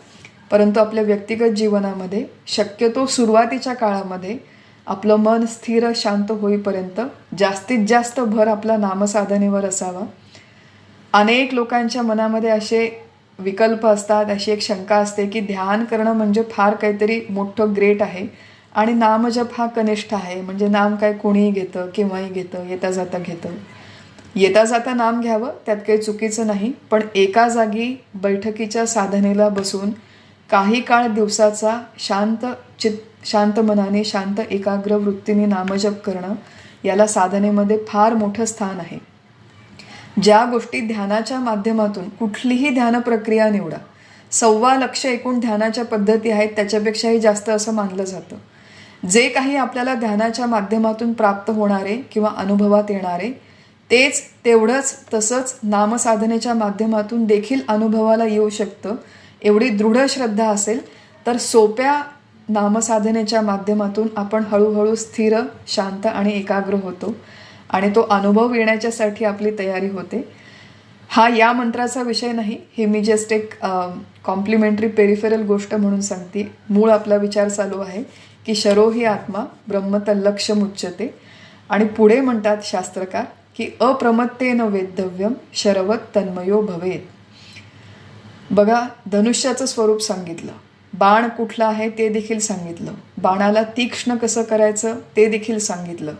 परंतु आपल्या व्यक्तिगत जीवनामध्ये शक्यतो सुरुवातीच्या काळामध्ये आपलं मन स्थिर शांत होईपर्यंत जास्तीत जास्त भर आपला नामसाधनेवर असावा. अनेक लोकांच्या मनामध्ये असे विकल्प असतात, अशी एक शंका असते की ध्यान करणं म्हणजे फार काहीतरी मोठं ग्रेट आहे आणि नामजप हा कनिष्ठ आहे, म्हणजे नाम काय कोणीही घेतं, केव्हाही घेतं, येता जाता घेतं. येता जाता नाम घ्यावं त्यात काही चुकीचं नाही, पण एका जागी बैठकीच्या साधनेला बसून काही काळ दिवसाचा शांत मनाने, शांत एकाग्र वृत्तीने नामजप करणं याला साधनेमध्ये फार मोठं स्थान आहे. ज्या गोष्टी ध्यानाच्या माध्यमातून कुठलीही ध्यान प्रक्रिया निवडा, 1.25 एकूण ध्यानाच्या पद्धती आहेत, त्याच्यापेक्षाही जास्त असं मानलं जातं. जे काही आपल्याला ध्यानाच्या माध्यमातून प्राप्त होणारे किंवा अनुभवात येणारे तेच तेवढंच तसंच नामसाधनेच्या माध्यमातून देखील अनुभवाला येऊ शकतं. एवढी दृढ श्रद्धा असेल तर सोप्या नामसाधनेच्या माध्यमातून आपण हळूहळू स्थिर, शांत आणि एकाग्र होतो आणि तो अनुभव येण्याच्यासाठी आपली तयारी होते. हा या मंत्राचा विषय नाही, हे मी जस्ट एक कॉम्प्लिमेंटरी पेरिफेरल गोष्ट म्हणून सांगते. मूळ आपला विचार चालू आहे की शरो ही आत्मा ब्रह्मतल्लक्ष्यम उच्यते आणि पुढे म्हणतात शास्त्रकार की अप्रमत्तेन वेद्धव्यम शरवत तन्मयो भवेत. बघा, धनुष्याचं स्वरूप सांगितलं, बाण कुठला आहे ते देखील सांगितलं, बाणाला तीक्ष्ण कसं करायचं ते देखील सांगितलं,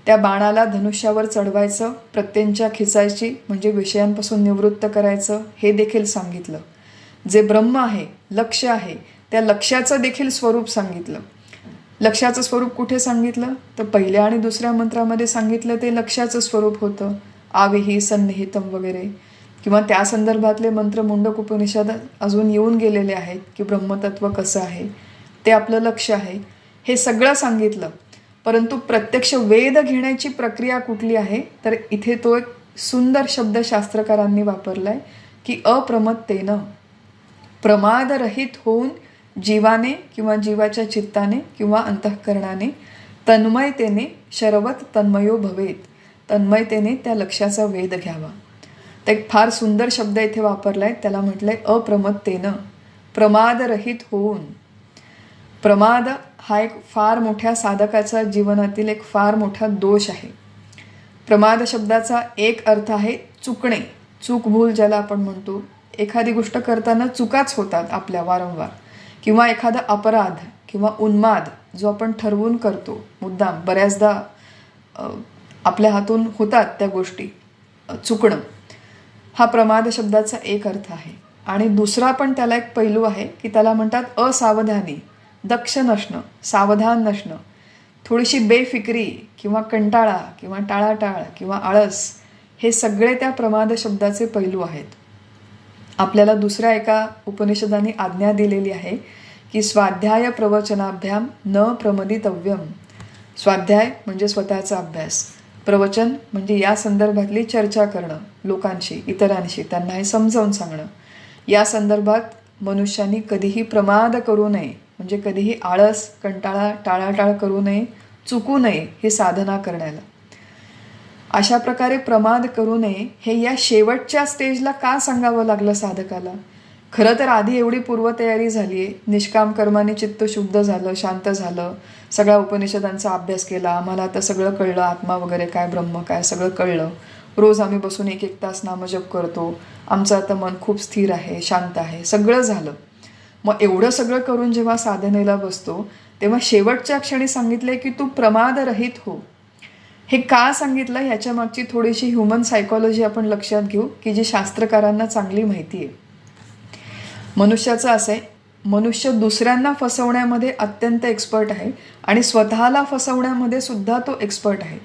त्या बाणाला धनुष्यावर चढवायचं, प्रत्यंचा खिचायची म्हणजे विषयांपासून निवृत्त करायचं हे देखील सांगितलं. जे ब्रह्म आहे, लक्ष्य आहे, त्या लक्ष्याचं देखील स्वरूप सांगितलं. लक्ष्याचं स्वरूप कुठे सांगितलं तर पहिल्या आणि दुसऱ्या मंत्रामध्ये सांगितलं ते लक्ष्याचं स्वरूप होतं, आविही सन्निहितम वगैरे, किंवा त्या संदर्भातले मंत्र मुंडक उपनिषदात अजून येऊन गेलेले आहेत की ब्रह्मतत्व कसं आहे, ते आपलं लक्ष आहे, हे सगळं सांगितलं. परंतु प्रत्यक्ष वेध घेण्याची प्रक्रिया कुठली आहे तर इथे तो एक सुंदर शब्द शास्त्रकारांनी वापरलाय की अप्रमत्तेनं, प्रमादरहित होऊन जीवाने किंवा जीवाच्या चित्ताने किंवा अंतःकरणाने तन्मयतेने शरवत तन्मयो भवेत, तन्मयतेने त्या लक्ष्याचा वेध घ्यावा. तर एक फार सुंदर शब्द इथे वापरलाय, त्याला म्हटलंय अप्रमत्तेनं, प्रमादरहित होऊन. प्रमाद हा एक फार मोठ्या साधकाच्या जीवनातील एक फार मोठा दोष आहे. प्रमाद शब्दाचा एक अर्थ आहे चुकणे, चूक भूल ज्याला आपण म्हणतो. एखादी गोष्ट करताना चुकाच होतात आपल्या वारंवार, किंवा एखादा अपराध किंवा उन्माद जो आपण ठरवून करतो मुद्दाम, बऱ्याचदा आपल्या हातून होतात त्या गोष्टी, चुकणं, हा प्रमाद शब्दाचा एक अर्थ आहे. आणि दुसरा पण त्याला एक पैलू आहे की त्याला म्हणतात असावधानी, दक्ष नसणं, सावधान नसणं, थोडीशी बेफिक्री किंवा कंटाळा किंवा टाळाटाळ किंवा आळस, हे सगळे त्या प्रमाद शब्दाचे पैलू आहेत. आपल्याला दुसऱ्या एका उपनिषदाने आज्ञा दिलेली आहे की स्वाध्याय प्रवचनाभ्याम न प्रमदितव्यम. स्वाध्याय म्हणजे स्वतःचा अभ्यास, प्रवचन म्हणजे या संदर्भातली चर्चा करणं लोकांशी, इतरांशी, त्यांना हे समजावून सांगणं. या संदर्भात मनुष्यानी कधीही प्रमाद करू नये, म्हणजे कधीही आळस, कंटाळा, टाळाटाळ करू नये, चुकू नये हे साधना करण्याला. अशा प्रकारे प्रमाद करू नये हे या शेवटच्या स्टेजला का सांगावं लागलं साधकाला? खरं तर आधी एवढी पूर्वतयारी झाली आहे, निष्काम कर्माने चित्त शुद्ध झालं, शांत झालं, सगळ्या उपनिषदांचा अभ्यास केला, आम्हाला आता सगळं कळलं, आत्मा वगैरे काय, ब्रह्म काय, सगळं कळलं. रोज आम्ही बसून 1-1 तास नामजप करतो, आमचं आता मन खूप स्थिर आहे, शांत आहे, सगळं झालं. मग एवढं सगळं करून जेव्हा साधनेला बसतो तेव्हा शेवटच्या क्षणी सांगितलंय की तू प्रमादरहित हो. हे का सांगितलं ह्याच्या मागची थोडीशी ह्युमन सायकॉलॉजी आपण लक्षात घेऊ की जी शास्त्रकारांना चांगली माहिती आहे. मनुष्याचं असं आहे, मनुष्य दुसऱ्यांना फसवण्यामध्ये अत्यंत एक्सपर्ट आहे आणि स्वतःला फसवण्यामध्ये सुद्धा तो एक्सपर्ट आहे.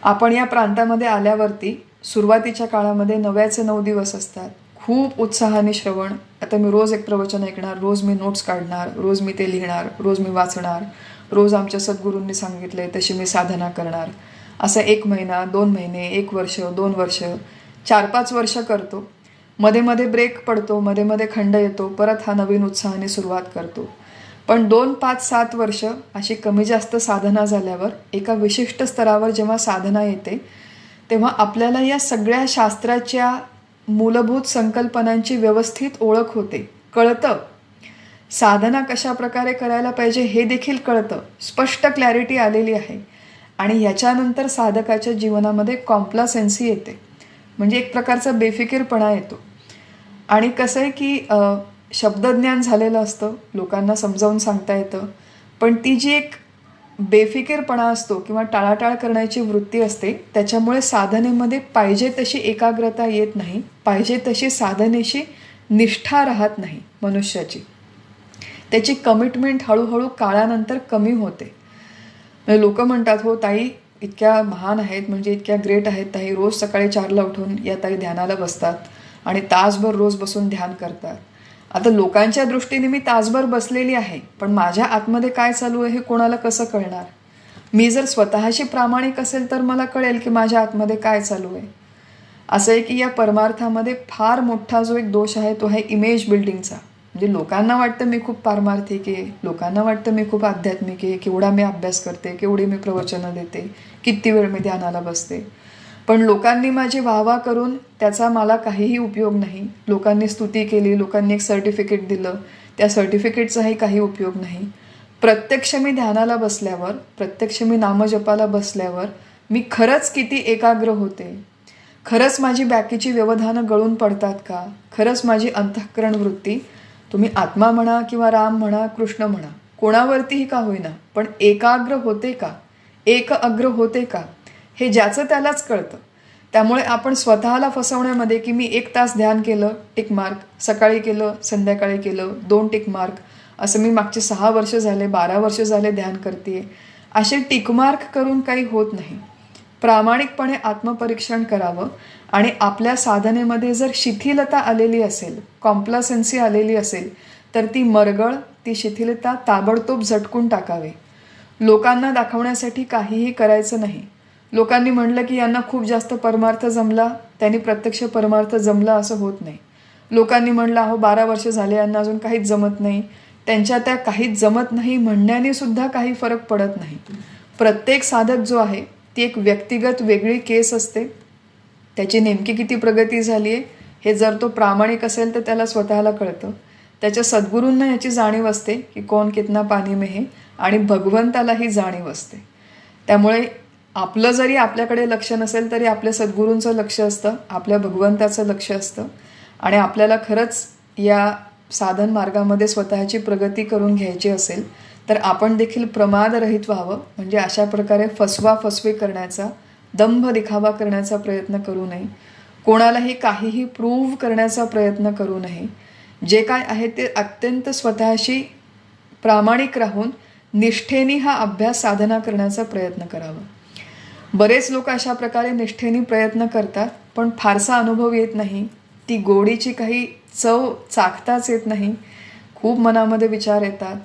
आपण या प्रांतामध्ये आल्यावरती सुरुवातीच्या काळामध्ये 9चे 9 दिवस असतात, खूप उत्साहाने श्रवण. आता मी रोज एक प्रवचन ऐकणार, रोज मी नोट्स काढणार, रोज मी ते लिहिणार, रोज मी वाचणार, रोज आमच्या सद्गुरूंनी सांगितले तशी मी साधना करणार. असं 1 महिना, 2 महिने, 1 वर्ष, 2 वर्ष, 4-5 वर्ष करतो. मध्ये मध्ये ब्रेक पडतो, मध्ये मध्ये खंड येतो, परत हा नवीन उत्साहाने सुरुवात करतो. पण 2, 5, 7 वर्ष अशी कमी जास्त साधना झाल्यावर एका विशिष्ट स्तरावर जेव्हा साधना येते तेव्हा आपल्याला या सगळ्या शास्त्राच्या मूलभूत संकल्पनांची व्यवस्थित ओळख होते, कळतं. साधना कशा प्रकारे करायला पाहिजे हे देखील कळतं, स्पष्ट क्लॅरिटी आलेली आहे. आणि ह्याच्यानंतर साधकाच्या जीवनामध्ये कॉम्प्लासेन्सी येते, म्हणजे एक प्रकारचा बेफिकीरपणा येतो. आणि कसं आहे की शब्दज्ञान झालेलं असतं, लोकांना समजावून सांगता येतं, पण ती जी एक बेफिकीरपणा असतो किंवा टाळाटाळ करण्याची वृत्ती असते त्याच्यामुळे साधनेमध्ये पाहिजे तशी एकाग्रता येत नाही, पाहिजे तशी साधनेशी निष्ठा राहत नाही मनुष्याची. त्याची कमिटमेंट हळूहळू काळानंतर कमी होते. लोक म्हणतात हो ताई इतक्या महान आहेत, म्हणजे इतक्या ग्रेट आहेत ताई, रोज सकाळी 4ला उठून या ताई ध्यानाला बसतात आणि तासभर रोज बसून ध्यान करतात. आता लोकांच्या दृष्टीने मी तासभर बसलेली आहे, पण माझ्या आतमध्ये काय चालू आहे हे कोणाला कसं कळणार? मी जर स्वतःशी प्रामाणिक असेल तर मला कळेल की माझ्या आतमध्ये काय चालू आहे. असं आहे की या परमार्थामध्ये फार मोठा जो एक दोष आहे तो आहे इमेज बिल्डिंगचा. म्हणजे लोकांना वाटतं मी खूप पारमार्थिक आहे, लोकांना वाटतं मी खूप आध्यात्मिक आहे, केवढा मी अभ्यास करते, केवढी मी प्रवचनं देते, किती वेळ मी ध्यानाला बसते. पण लोकांनी माझी वाहवा करून त्याचा मला काहीही उपयोग नाही. लोकांनी स्तुती केली, लोकांनी एक सर्टिफिकेट दिलं, त्या सर्टिफिकेटचाही काही उपयोग नाही. प्रत्यक्ष मी ध्यानाला बसल्यावर, प्रत्यक्ष मी नामजपाला बसल्यावर मी खरंच किती एकाग्र होते, खरंच माझी बाकीची व्यवधानं गळून पडतात का? खरंच माझी अंतःकरण वृत्ती, तुम्ही आत्मा म्हणा किंवा राम म्हणा, कृष्ण म्हणा, कोणावरतीही का होईना, पण एकाग्र होते का? एक अग्र होते का? हे ज्याचं त्यालाच कळतं. त्यामुळे आपण स्वतःला फसवण्यामध्ये की मी 1 तास ध्यान केलं, टिक मार्क, सकाळी केलं, संध्याकाळी केलं, 2 टिक मार्क, असं मी मागचे 6 वर्ष झाले, 12 वर्ष झाले ध्यान करते, असे टिकमार्क करून काही होत नाही. प्रामाणिकपणे आत्मपरीक्षण करावं आणि आपल्या साधनेमध्ये जर शिथिलता आलेली असेल, कॉम्प्लासेन्सी आलेली असेल, तर ती मरगळ, ती शिथिलता ताबडतोब झटकून टाकावे. लोकांना दाखवण्यासाठी काहीही करायचं नाही. लोकांनी म्हणलं की यांना खूप जास्त परमार्थ जमला, त्यांनी प्रत्यक्ष परमार्थ जमला असं होत नाही. लोकांनी म्हणलं अहो 12 वर्ष झाले यांना अजून काहीच जमत नाही, त्यांच्या त्या काहीच जमत नाही म्हणण्याने सुद्धा काही फरक पडत नाही. प्रत्येक साधक जो आहे ती एक व्यक्तिगत वेगळी केस असते. त्याची नेमकी किती प्रगती झाली आहे हे जर तो प्रामाणिक असेल तर त्याला स्वतःला कळतं. त्याच्या सद्गुरूंना याची जाणीव असते की कौन कितना पाणी में है, आणि भगवंतालाही जाणीव असते. त्यामुळे आपलं जरी आपल्याकडे लक्ष नसेल तरी आपल्या सद्गुरूंचं लक्ष असतं, आपल्या भगवंताचं लक्ष असतं. आणि आपल्याला खरंच या साधन मार्गामध्ये स्वतःची प्रगती करून घ्यायची असेल तर आपण देखील प्रमादरहित व्हावं. म्हणजे अशा प्रकारे फसवाफसवी करण्याचा, दंभ दिखावा करण्याचा प्रयत्न करू नये. कोणालाही काहीही प्रूव्ह करण्याचा प्रयत्न करू नये. जे काय आहे ते अत्यंत स्वतःशी प्रामाणिक राहून निष्ठेने हा अभ्यास साधना करण्याचा प्रयत्न करावा. बरेच लोक अशा प्रकारे निष्ठेने प्रयत्न करतात पण फारसा अनुभव येत नाही. ती गोडीची काही चव चाखताच येत नाही. खूप मनामध्ये विचार येतात.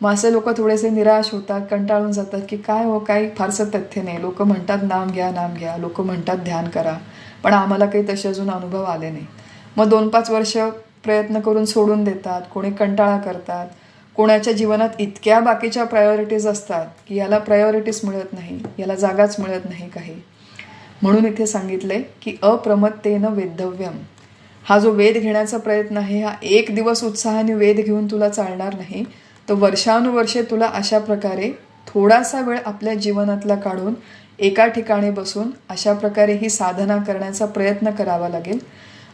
मग असे लोक थोडेसे निराश होतात, कंटाळून जातात की काय हो, काही फारसं तथ्य नाही. लोक म्हणतात नाम घ्या, नाम घ्या, लोक म्हणतात ध्यान करा, पण आम्हाला काही तसे अजून अनुभव आले नाही. मग 2-5 वर्ष प्रयत्न करून सोडून देतात. कोणी कंटाळा करतात. कोणाच्या जीवनात इतक्या बाकीच्या प्रायोरिटीज असतात की याला प्रायोरिटीज मिळत नाही, याला जागाच मिळत नाही काही. म्हणून इथे सांगितलंय की अप्रमत्तेन वेद्धव्यम. हा जो वेध घेण्याचा प्रयत्न आहे, हा 1 दिवस उत्साहाने वेध घेऊन तुला चालणार नाही. तर वर्षानुवर्षे तुला अशा प्रकारे थोडासा वेळ आपल्या जीवनातला काढून एका ठिकाणी बसून अशा प्रकारे ही साधना करण्याचा प्रयत्न करावा लागेल.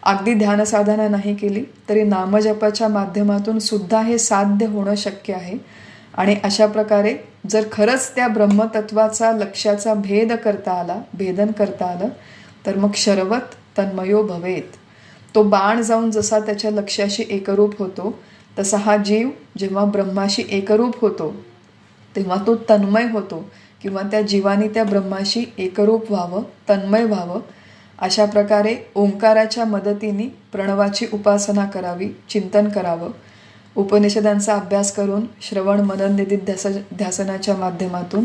अगदी ध्यानसाधना नाही केली तरी नामजपाच्या माध्यमातून सुद्धा हे साध्य होणं शक्य आहे. आणि अशा प्रकारे जर खरंच त्या ब्रह्मतत्वाचा लक्ष्याचा भेदन करता आलं तर मग शरवत तन्मयो भवेत. तो बाण जाऊन जसा त्याच्या लक्ष्याशी एकरूप होतो तसा हा जीव जेव्हा ब्रह्माशी एकरूप होतो तेव्हा तो तन्मय होतो, किंवा त्या जीवाने त्या ब्रह्माशी एकरूप व्हावं, तन्मय व्हावं. अशा प्रकारे ओंकाराच्या मदतीने प्रणवाची उपासना करावी, चिंतन करावं. उपनिषदांचा अभ्यास करून श्रवण मनन निधिध्यासनाच्या माध्यमातून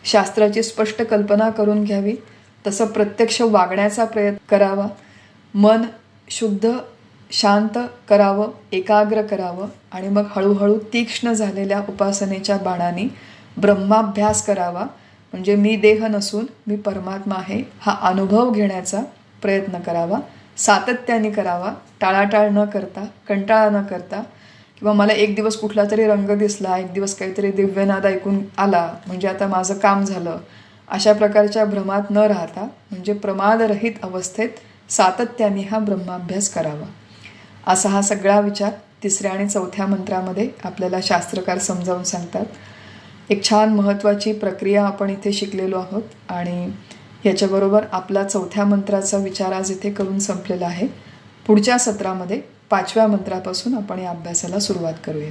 शास्त्राची स्पष्ट कल्पना करून घ्यावी. तसं प्रत्यक्ष वागण्याचा प्रयत्न करावा. मन शुद्ध शांत करावं, एकाग्र करावं आणि मग हळूहळू तीक्ष्ण झालेल्या उपासनेच्या बाणाने ब्रह्माभ्यास करावा. म्हणजे मी देह नसून मी परमात्मा आहे हा अनुभव घेण्याचा प्रयत्न करावा. सातत्याने करावा, टाळाटाळ न करता, कंटाळा न करता. किंवा मला 1 दिवस कुठला तरी रंग दिसला, 1 दिवस काहीतरी दिव्यनाद ऐकून आला म्हणजे आता माझं काम झालं, अशा प्रकारच्या भ्रमात न राहता म्हणजे प्रमादरहित अवस्थेत सातत्याने हा ब्रह्माभ्यास करावा. असा हा सगळा विचार 3ऱ्या आणि 4थ्या मंत्रामध्ये आपल्याला शास्त्रकार समजावून सांगतात. एक छान महत्त्वाची प्रक्रिया आपण इथे शिकलेलो आहोत आणि याच्याबरोबर आपला 4थ्या मंत्राचा विचार आज इथे करून संपलेला आहे. पुढच्या सत्रामध्ये 5व्या मंत्रापासून आपण या अभ्यासाला सुरुवात करूया.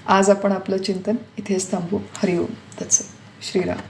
आज आपण आपलं चिंतन इथेच थांबू. हरिओम तत्सत. श्रीराम.